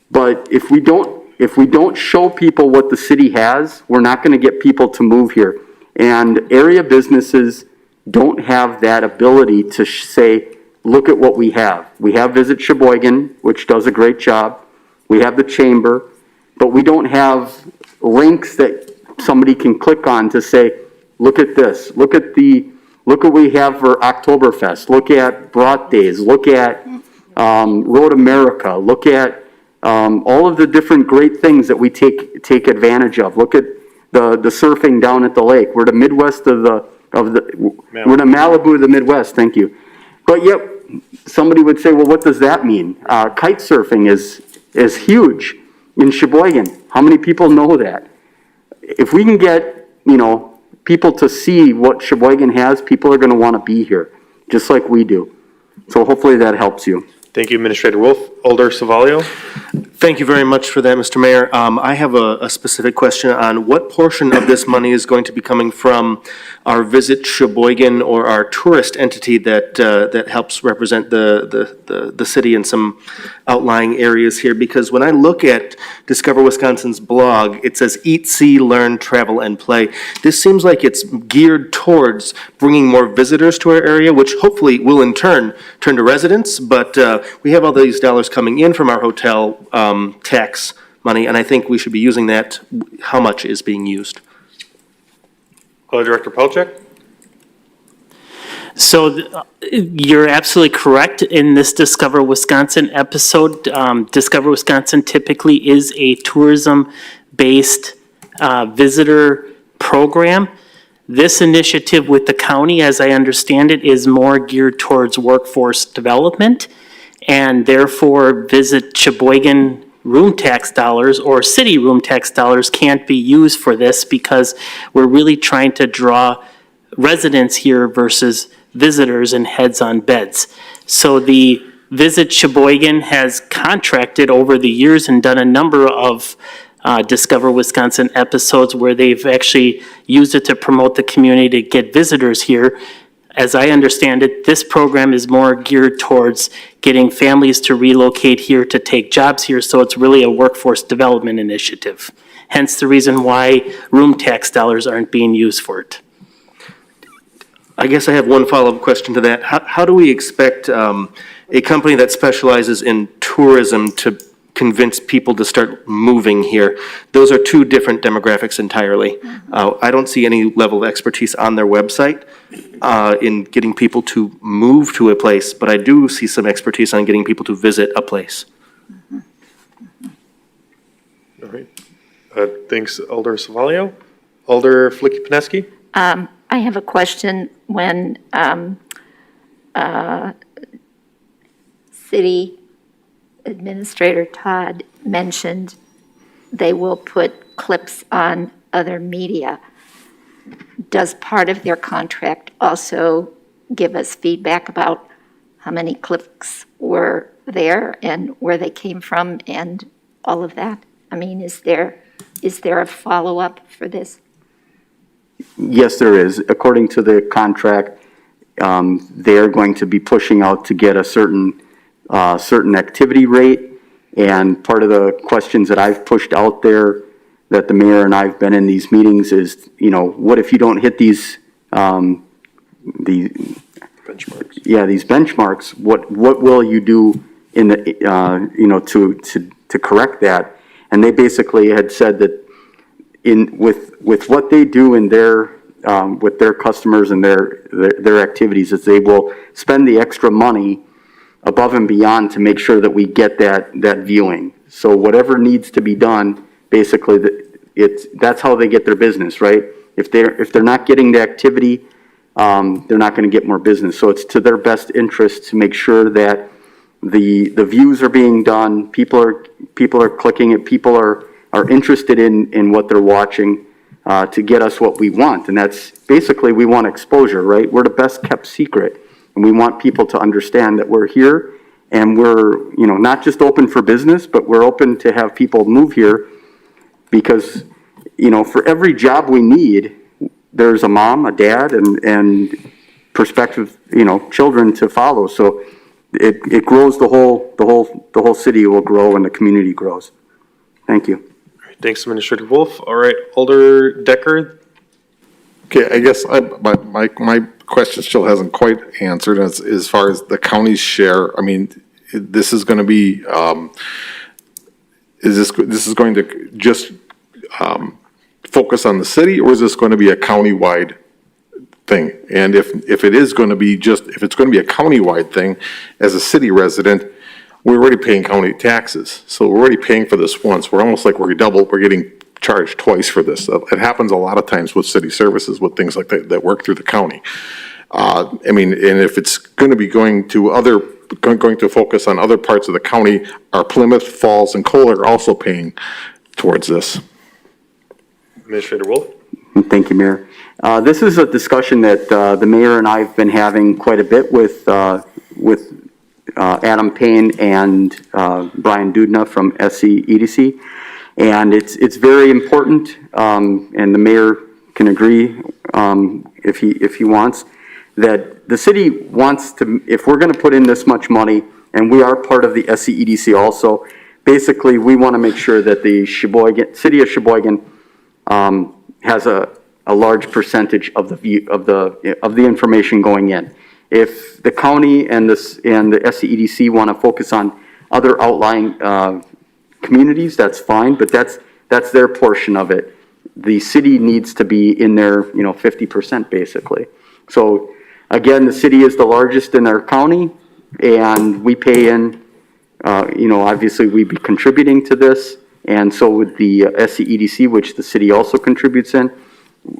but if we don't show people what the city has, we're not going to get people to move here. And area businesses don't have that ability to say, look at what we have. We have Visit Sheboygan, which does a great job. We have the Chamber, but we don't have links that somebody can click on to say, look at this, look at what we have for Oktoberfest, look at Brat Days, look at Road America, look at all of the different great things that we take advantage of. Look at the surfing down at the lake. We're the Midwest we're the Malibu of the Midwest, thank you. But yet, somebody would say, well, what does that mean? Kite surfing is huge in Sheboygan. How many people know that? If we can get, people to see what Sheboygan has, people are going to want to be here, just like we do. So hopefully that helps you. Thank you, Administrator Wolf. Alder Savalio? Thank you very much for that, Mr. Mayor. I have a specific question on what portion of this money is going to be coming from our Visit Sheboygan or our tourist entity that helps represent the city in some outlying areas here. Because when I look at Discover Wisconsin's blog, it says eat, see, learn, travel, and play. This seems like it's geared towards bringing more visitors to our area, which hopefully will in turn to residents. But we have all these dollars coming in from our hotel tax money, and I think we should be using that. How much is being used? Director Pelchak? So you're absolutely correct in this Discover Wisconsin episode. Discover Wisconsin typically is a tourism-based visitor program. This initiative with the county, as I understand it, is more geared towards workforce development, and therefore Visit Sheboygan room tax dollars or city room tax dollars can't be used for this because we're really trying to draw residents here versus visitors and heads on beds. So the Visit Sheboygan has contracted over the years and done a number of Discover Wisconsin episodes where they've actually used it to promote the community to get visitors here. As I understand it, this program is more geared towards getting families to relocate here to take jobs here, so it's really a workforce development initiative. hence the reason why room tax dollars aren't being used for it. I guess I have one follow-up question to that. How do we expect a company that specializes in tourism to convince people to start moving here? Those are two different demographics entirely. I don't see any level of expertise on their website in getting people to move to a place, but I do see some expertise on getting people to visit a place. All right. Thanks, Alder Savalio. Alder Flicky-Pineski? I have a question. When City Administrator Todd mentioned they will put clips on other media, does part of their contract also give us feedback about how many clips were there and where they came from and all of that? I mean, is there a follow-up for this? Yes, there is. According to the contract, they're going to be pushing out to get a certain activity rate. And part of the questions that I've pushed out there, that the mayor and I've been in these meetings is, what if you don't hit these, Benchmarks. these benchmarks? What will you do in the, to correct that? And they basically had said that with what they do in their with their customers and their activities, is they will spend the extra money above and beyond to make sure that we get that viewing. So whatever needs to be done, basically, that's how they get their business, right? If they're not getting the activity, they're not going to get more business. So it's to their best interest to make sure that the views are being done. People are clicking it. People are interested in what they're watching to get us what we want. And that's basically, we want exposure, right? We're the best kept secret. And we want people to understand that we're here and we're, not just open for business, but we're open to have people move here because, for every job we need, there's a mom, a dad, and prospective, children to follow. So it grows the whole city will grow and the community grows. Thank you. Thanks, Administrator Wolf. All right, Alder Decker. Okay, I guess my question still hasn't quite answered as far as the county's share. I mean, this is going to be, this is going to just focus on the city, or is this going to be a countywide thing? And if it is going to be if it's going to be a countywide thing, as a city resident, we're already paying county taxes. So we're already paying for this once. We're almost like we're getting charged twice for this. It happens a lot of times with city services, with things like that work through the county. And if it's going to be going to focus on other parts of the county, are Plymouth, Falls, and Kohler also paying towards this? Administrator Wolf. Thank you, Mayor. This is a discussion that the mayor and I have been having quite a bit with Adam Payne and Brian Dudna from SCEDC. And it's very important, and the mayor can agree if he wants, that the city wants to, if we're going to put in this much money, and we are part of the SCEDC also, basically we want to make sure that the city of Sheboygan has a large percentage of the information going in. If the county and the SCEDC want to focus on other outlying communities, that's fine, but that's their portion of it. The city needs to be in there, 50% basically. So again, the city is the largest in our county, and we pay in, obviously we'd be contributing to this, and so would the SCEDC, which the city also contributes in.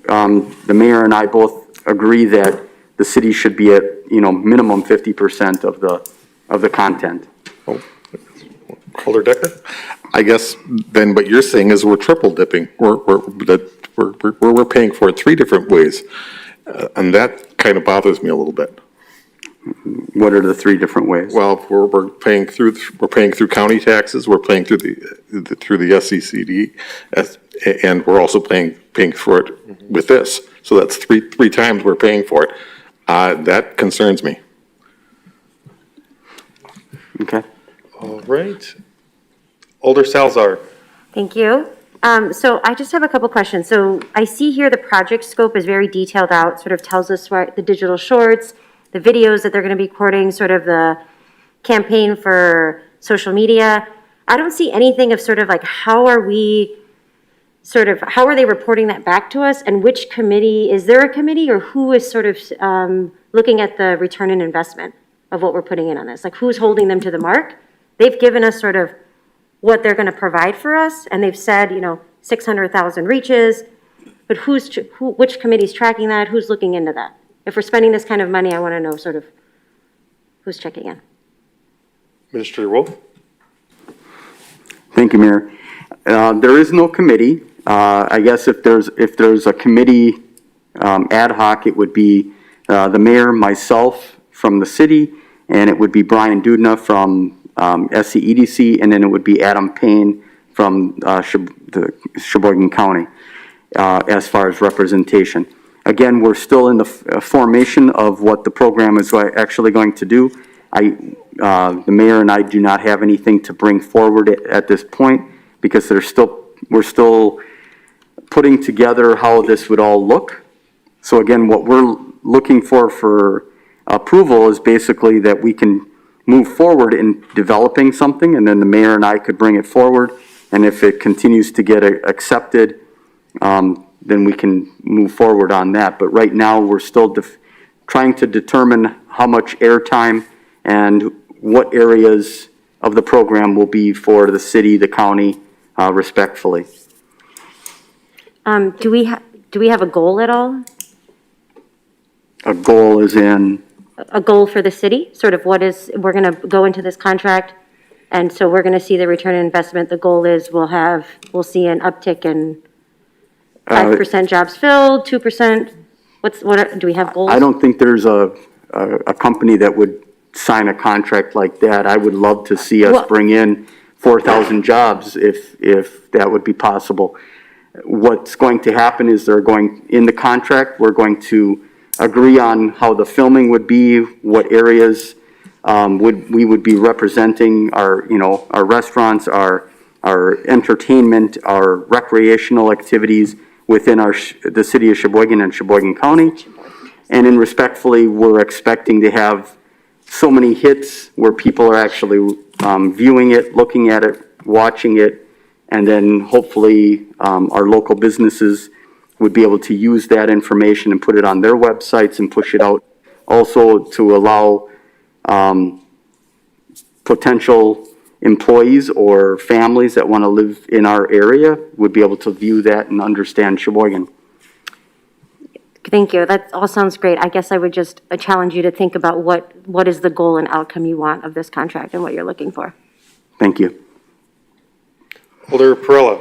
The mayor and I both agree that the city should be at, minimum 50% of the content. Alder Decker. I guess then what you're saying is we're triple dipping. We're paying for it three different ways, and that kind of bothers me a little bit. What are the three different ways? Well, we're paying through county taxes. We're paying through the SCCD, and we're also paying for it with this. So that's three times we're paying for it. That concerns me. Okay. All right. Alder Salzar. Thank you. So I just have a couple questions. So I see here the project scope is very detailed out, sort of tells us what the digital shorts, the videos that they're going to be recording, sort of the campaign for social media. I don't see anything of sort of like how are they reporting that back to us, and which committee, is there a committee, or who is sort of looking at the return on investment of what we're putting in on this? Like, who's holding them to the mark? They've given us sort of what they're going to provide for us, and they've said, 600,000 reaches, but which committee's tracking that? Who's looking into that? If we're spending this kind of money, I want to know sort of who's checking in. Administrator Wolf? Thank you, Mayor. There is no committee. I guess if there's a committee ad hoc, it would be the mayor, myself from the city, and it would be Brian Dudna from SCEDC, and then it would be Adam Payne from the Sheboygan County as far as representation. Again, we're still in the formation of what the program is actually going to do. The mayor and I do not have anything to bring forward at this point because we're still putting together how this would all look. So again, what we're looking for approval is basically that we can move forward in developing something, and then the mayor and I could bring it forward. And if it continues to get accepted, then we can move forward on that. But right now, we're still trying to determine how much airtime and what areas of the program will be for the city, the county, respectfully. Do we have a goal at all? A goal is in? A goal for the city? Sort of we're going to go into this contract, and so we're going to see the return on investment. The goal is we'll see an uptick in 5% jobs filled, 2%. Do we have goals? I don't think there's a company that would sign a contract like that. I would love to see us bring in 4,000 jobs if that would be possible. What's going to happen is in the contract, we're going to agree on how the filming would be, what areas we would be representing, our restaurants, our entertainment, our recreational activities within the city of Sheboygan and Sheboygan County. And respectfully, we're expecting to have so many hits where people are actually viewing it, looking at it, watching it, and then hopefully our local businesses would be able to use that information and put it on their websites and push it out. Also to allow potential employees or families that want to live in our area would be able to view that and understand Sheboygan. Thank you. That all sounds great. I guess I would just challenge you to think about what is the goal and outcome you want of this contract and what you're looking for. Thank you. Alder Perella.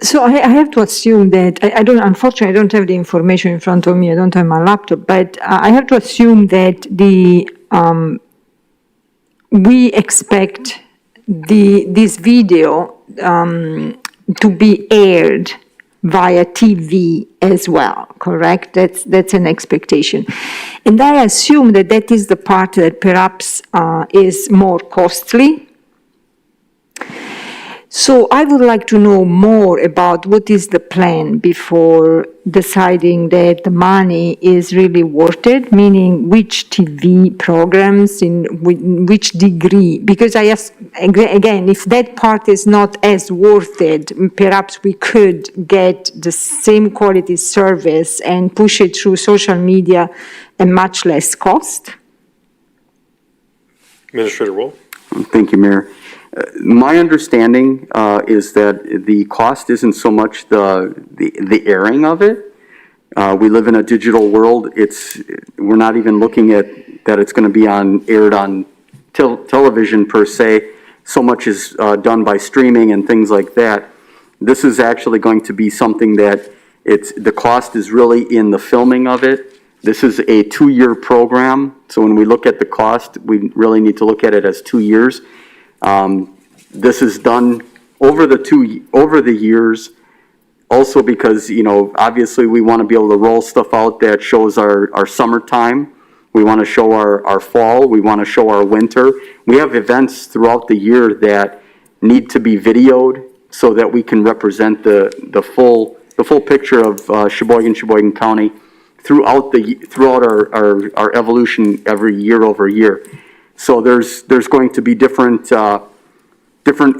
So I have to assume that, unfortunately, I don't have the information in front of me, I don't have my laptop, but I have to assume that we expect this video to be aired via TV as well, correct? That's an expectation. And I assume that is the part that perhaps is more costly. So I would like to know more about what is the plan before deciding that the money is really worth it, meaning which TV programs, in which degree. Because again, if that part is not as worth it, perhaps we could get the same quality service and push it through social media at much less cost. Administrator Wolf. Thank you, Mayor. My understanding is that the cost isn't so much the airing of it. We live in a digital world. We're not even looking at that it's going to be aired on television per se. So much is done by streaming and things like that. This is actually going to be something that the cost is really in the filming of it. This is a 2-year program. So when we look at the cost, we really need to look at it as 2 years. This is done over the years, also because, obviously we want to be able to roll stuff out that shows our summertime. We want to show our fall. We want to show our winter. We have events throughout the year that need to be videoed so that we can represent the full picture of Sheboygan County throughout our evolution every year over year. So there's going to be different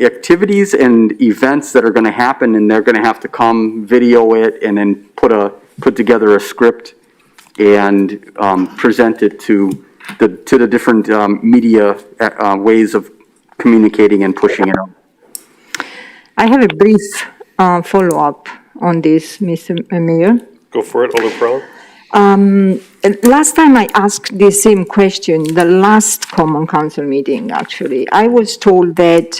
activities and events that are going to happen, and they're going to have to come video it and then put together a script and present it to the different media ways of communicating and pushing it out. I have a brief follow-up on this, Mr. Mayor. Go for it, Alder Perrella. Last time I asked the same question, the last Common Council meeting, actually, I was told that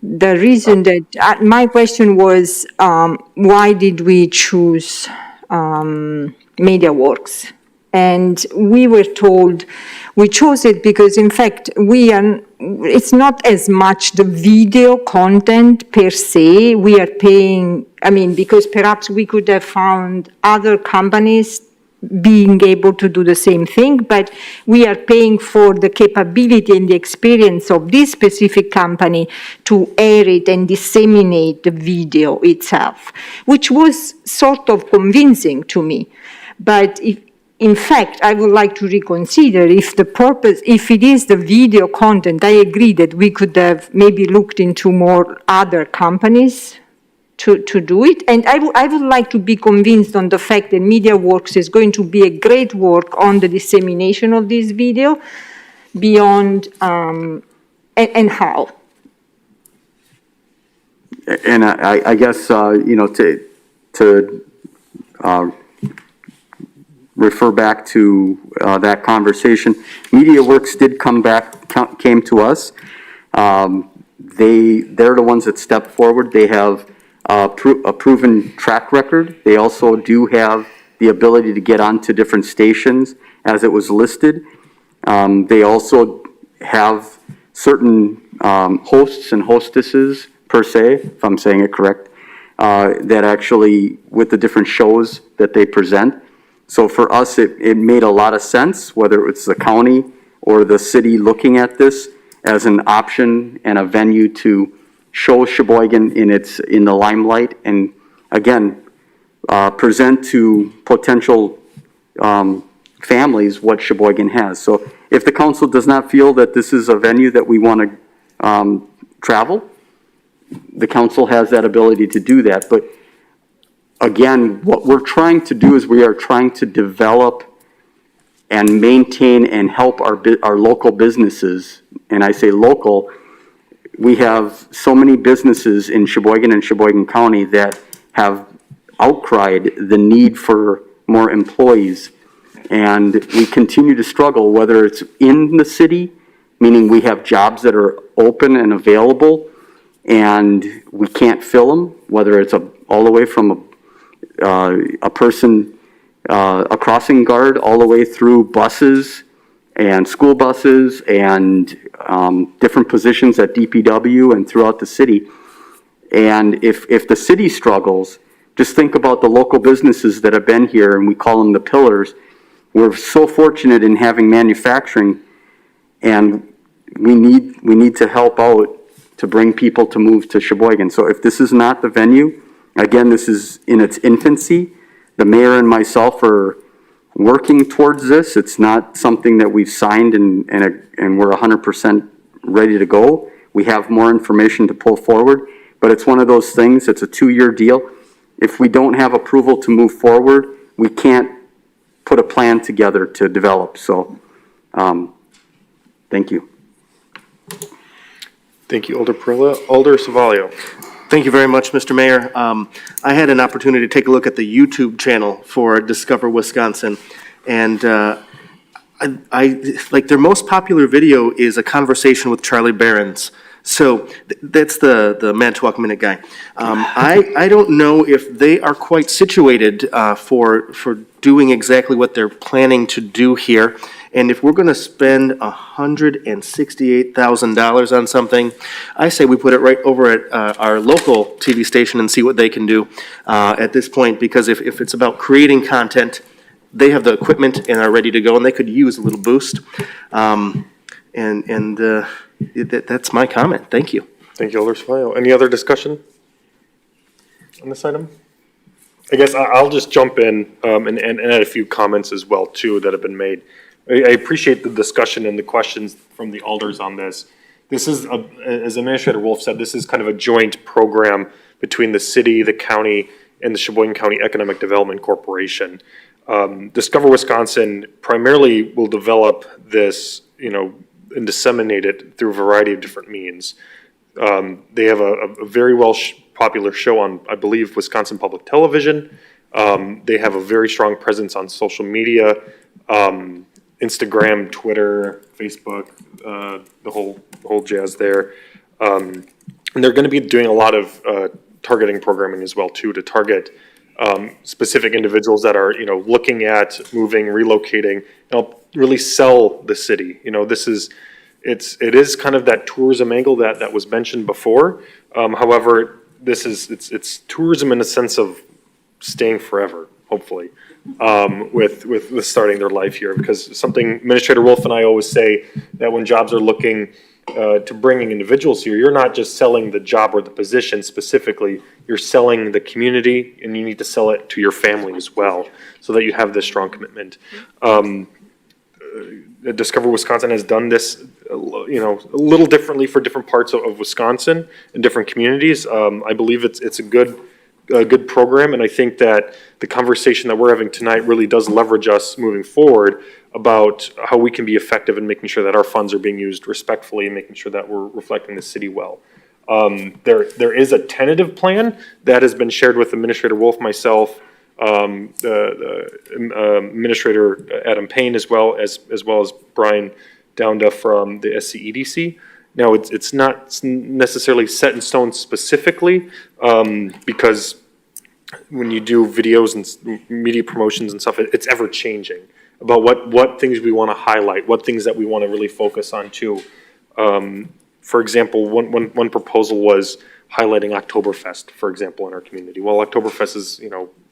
the reason that, my question was, why did we choose MediaWorks? And we were told we chose it because, in fact, it's not as much the video content per se. We are paying, because perhaps we could have found other companies being able to do the same thing, but we are paying for the capability and the experience of this specific company to air it and disseminate the video itself, which was sort of convincing to me. But in fact, I would like to reconsider if it is the video content. I agree that we could have maybe looked into more other companies to do it. And I would like to be convinced on the fact that MediaWorks is going to be a great work on the dissemination of this video beyond, and how. And I guess, to refer back to that conversation, MediaWorks did came to us. They're the ones that stepped forward. They have a proven track record. They also do have the ability to get onto different stations as it was listed. They also have certain hosts and hostesses, per se, if I'm saying it correct, that actually, with the different shows that they present. So for us, it made a lot of sense, whether it's the county or the city looking at this as an option and a venue to show Sheboygan in the limelight, and again, present to potential families what Sheboygan has. So if the council does not feel that this is a venue that we want to travel, the council has that ability to do that. But again, what we're trying to do is we are trying to develop and maintain and help our local businesses. And I say local, we have so many businesses in Sheboygan and Sheboygan County that have outcried the need for more employees. And we continue to struggle, whether it's in the city, meaning we have jobs that are open and available and we can't fill them, whether it's all the way from a person, a crossing guard, all the way through buses and school buses and different positions at DPW and throughout the city. And if the city struggles, just think about the local businesses that have been here, and we call them the pillars. We're so fortunate in having manufacturing, and we need to help out to bring people to move to Sheboygan. So if this is not the venue, again, this is in its infancy. The mayor and myself are working towards this. It's not something that we've signed and we're 100% ready to go. We have more information to pull forward, but it's one of those things, it's a 2-year deal. If we don't have approval to move forward, we can't put a plan together to develop. So, thank you. Thank you, Alder Perrella. Alder Savaglio. Thank you very much, Mr. Mayor. I had an opportunity to take a look at the YouTube channel for Discover Wisconsin, and I like their most popular video is a conversation with Charlie Behrens. So that's the Manitowoc Minute guy. I don't know if they are quite situated for doing exactly what they're planning to do here. And if we're going to spend $168,000 on something, I say we put it right over at our local TV station and see what they can do at this point. Because if it's about creating content, they have the equipment and are ready to go, and they could use a little boost. That's my comment. Thank you. Thank you, Alder Savalle. Any other discussion on this item? I guess I'll just jump in and add a few comments as well, too, that have been made. I appreciate the discussion and the questions from the alders on this. This is, as Administrator Wolf said, this is kind of a joint program between the city, the county, and the Sheboygan County Economic Development Corporation. Discover Wisconsin primarily will develop this, and disseminate it through a variety of different means. They have a very popular show on, I believe, Wisconsin Public Television. They have a very strong presence on social media, Instagram, Twitter, Facebook, the whole jazz there. And they're going to be doing a lot of targeting programming as well too, to target specific individuals that are looking at moving, relocating, really sell the city. It is kind of that tourism angle that was mentioned before. However, it's tourism in a sense of staying forever, hopefully, with starting their life here. Because something Administrator Wolf and I always say, that when jobs are looking to bringing individuals here, you're not just selling the job or the position specifically, you're selling the community, and you need to sell it to your family as well, so that you have this strong commitment. Discover Wisconsin has done this, a little differently for different parts of Wisconsin and different communities. I believe it's a good program, and I think that the conversation that we're having tonight really does leverage us moving forward about how we can be effective in making sure that our funds are being used respectfully and making sure that we're reflecting the city well. There is a tentative plan that has been shared with Administrator Wolf, myself, the Administrator Adam Payne, as well as Brian Downda from the SCEDC. Now, it's not necessarily set in stone specifically, because when you do videos and media promotions and stuff, it's ever changing about what things we want to highlight, what things that we want to really focus on too. For example, one proposal was highlighting Oktoberfest, for example, in our community. Well, Oktoberfest is,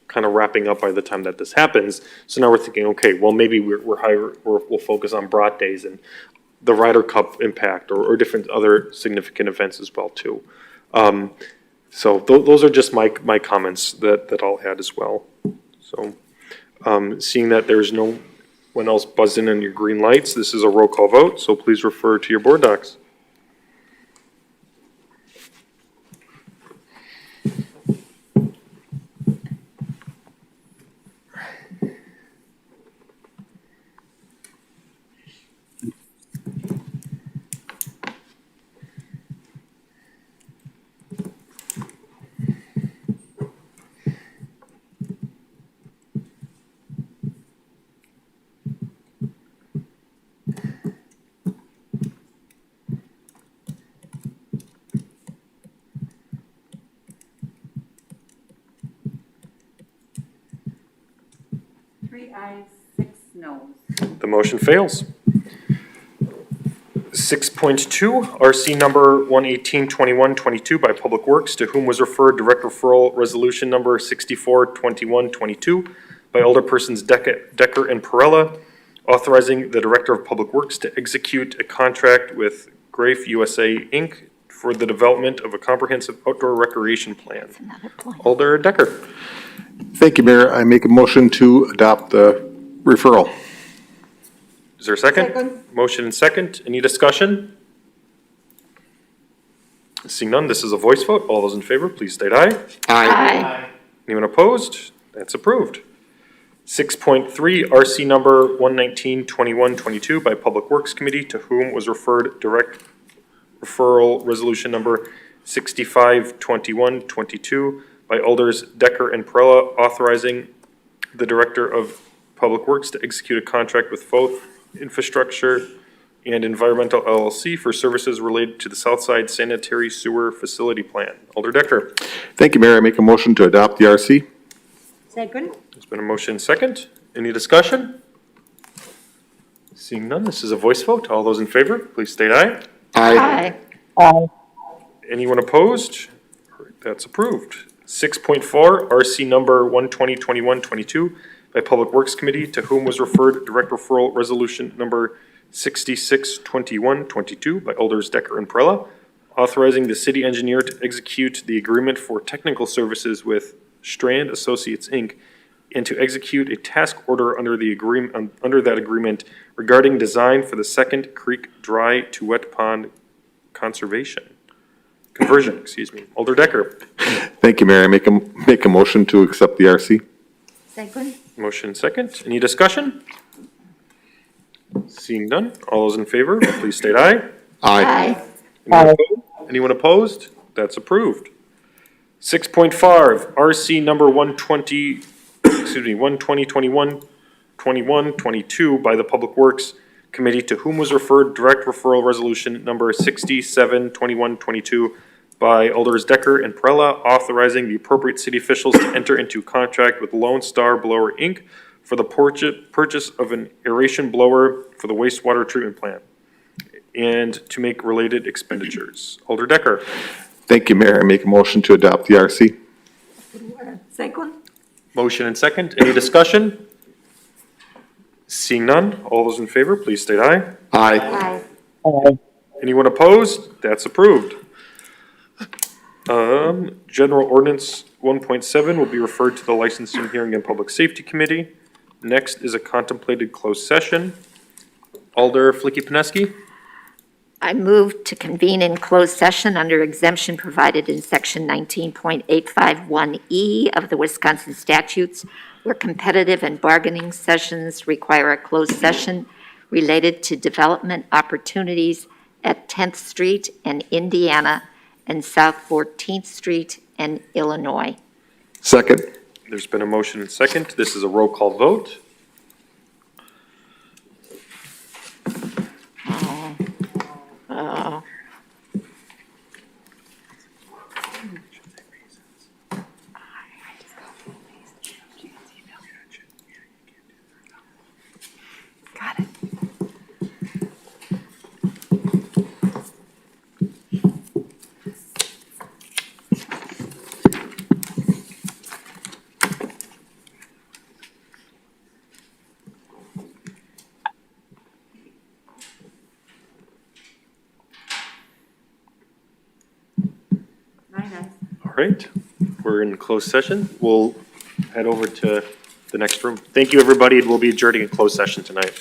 kind of wrapping up by the time that this happens. So now we're thinking, okay, well, maybe we'll focus on Brat Days and the Ryder Cup impact, or different other significant events as well too. So those are just my comments that I'll add as well. So seeing that there's no one else buzzing in your green lights, this is a roll call vote, so please refer to your board docs. The motion fails. 6.2, RC number 1182122 by Public Works, to whom was referred direct referral resolution number 642122 by Alderpersons Decker and Perella, authorizing the Director of Public Works to execute a contract with Grafe USA, Inc. for the development of a comprehensive outdoor recreation plan. Alder Decker. Thank you, Mayor. I make a motion to adopt the referral. Is there a second? Second. Motion and second. Any discussion? Seeing none, this is a voice vote. All those in favor, please state aye. Aye. Anyone opposed? That's approved. 6.3, RC number 1192122 by Public Works Committee, to whom was referred direct referral resolution number 652122 by Alders Decker and Perella, authorizing the Director of Public Works to execute a contract with both Infrastructure and Environmental LLC for services related to the Southside Sanitary Sewer Facility Plan. Alder Decker. Thank you, Mayor. I make a motion to adopt the RC. Second. There's been a motion second. Any discussion? Seeing none, this is a voice vote. All those in favor, please state aye. Aye. Anyone opposed? That's approved. 6.4, RC number 1202122 by Public Works Committee, to whom was referred direct referral resolution number 662122 by Alders Decker and Perella, authorizing the city engineer to execute the agreement for technical services with Strand Associates, Inc., and to execute a task order under the agreement, under that agreement regarding design for the Second Creek Dry to Wet Pond conversion, excuse me. Alder Decker. Thank you, Mayor. I make a motion to accept the RC. Second? Motion second. Any discussion? Seeing none. All those in favor, please state aye. Aye. Anyone opposed? That's approved. 6.5, RC number 120, 2122 by the Public Works Committee, to whom was referred direct referral resolution number 672122 by Alders Decker and Perella, authorizing the appropriate city officials to enter into contract with Lone Star Blower, Inc. for the purchase of an aeration blower for the wastewater treatment plant and to make related expenditures. Alder Decker. Thank you, Mayor. I make a motion to adopt the RC. Second? Motion and second. Any discussion? Seeing none, all those in favor, please state aye. Aye. Aye. Anyone opposed? That's approved. General Ordinance 1.7 will be referred to the Licensing, Hearing, and Public Safety Committee. Next is a contemplated closed session. Alder Flicky-Pineski. I move to convene in closed session under exemption provided in section 19.851E of the Wisconsin statutes, where competitive and bargaining sessions require a closed session related to development opportunities at 10th Street and Indiana and South 14th Street and Illinois. Second. There's been a motion and second. This is a roll call vote. Got it. All right, we're in closed session. We'll head over to the next room. Thank you, everybody. We'll be adjourning in closed session tonight.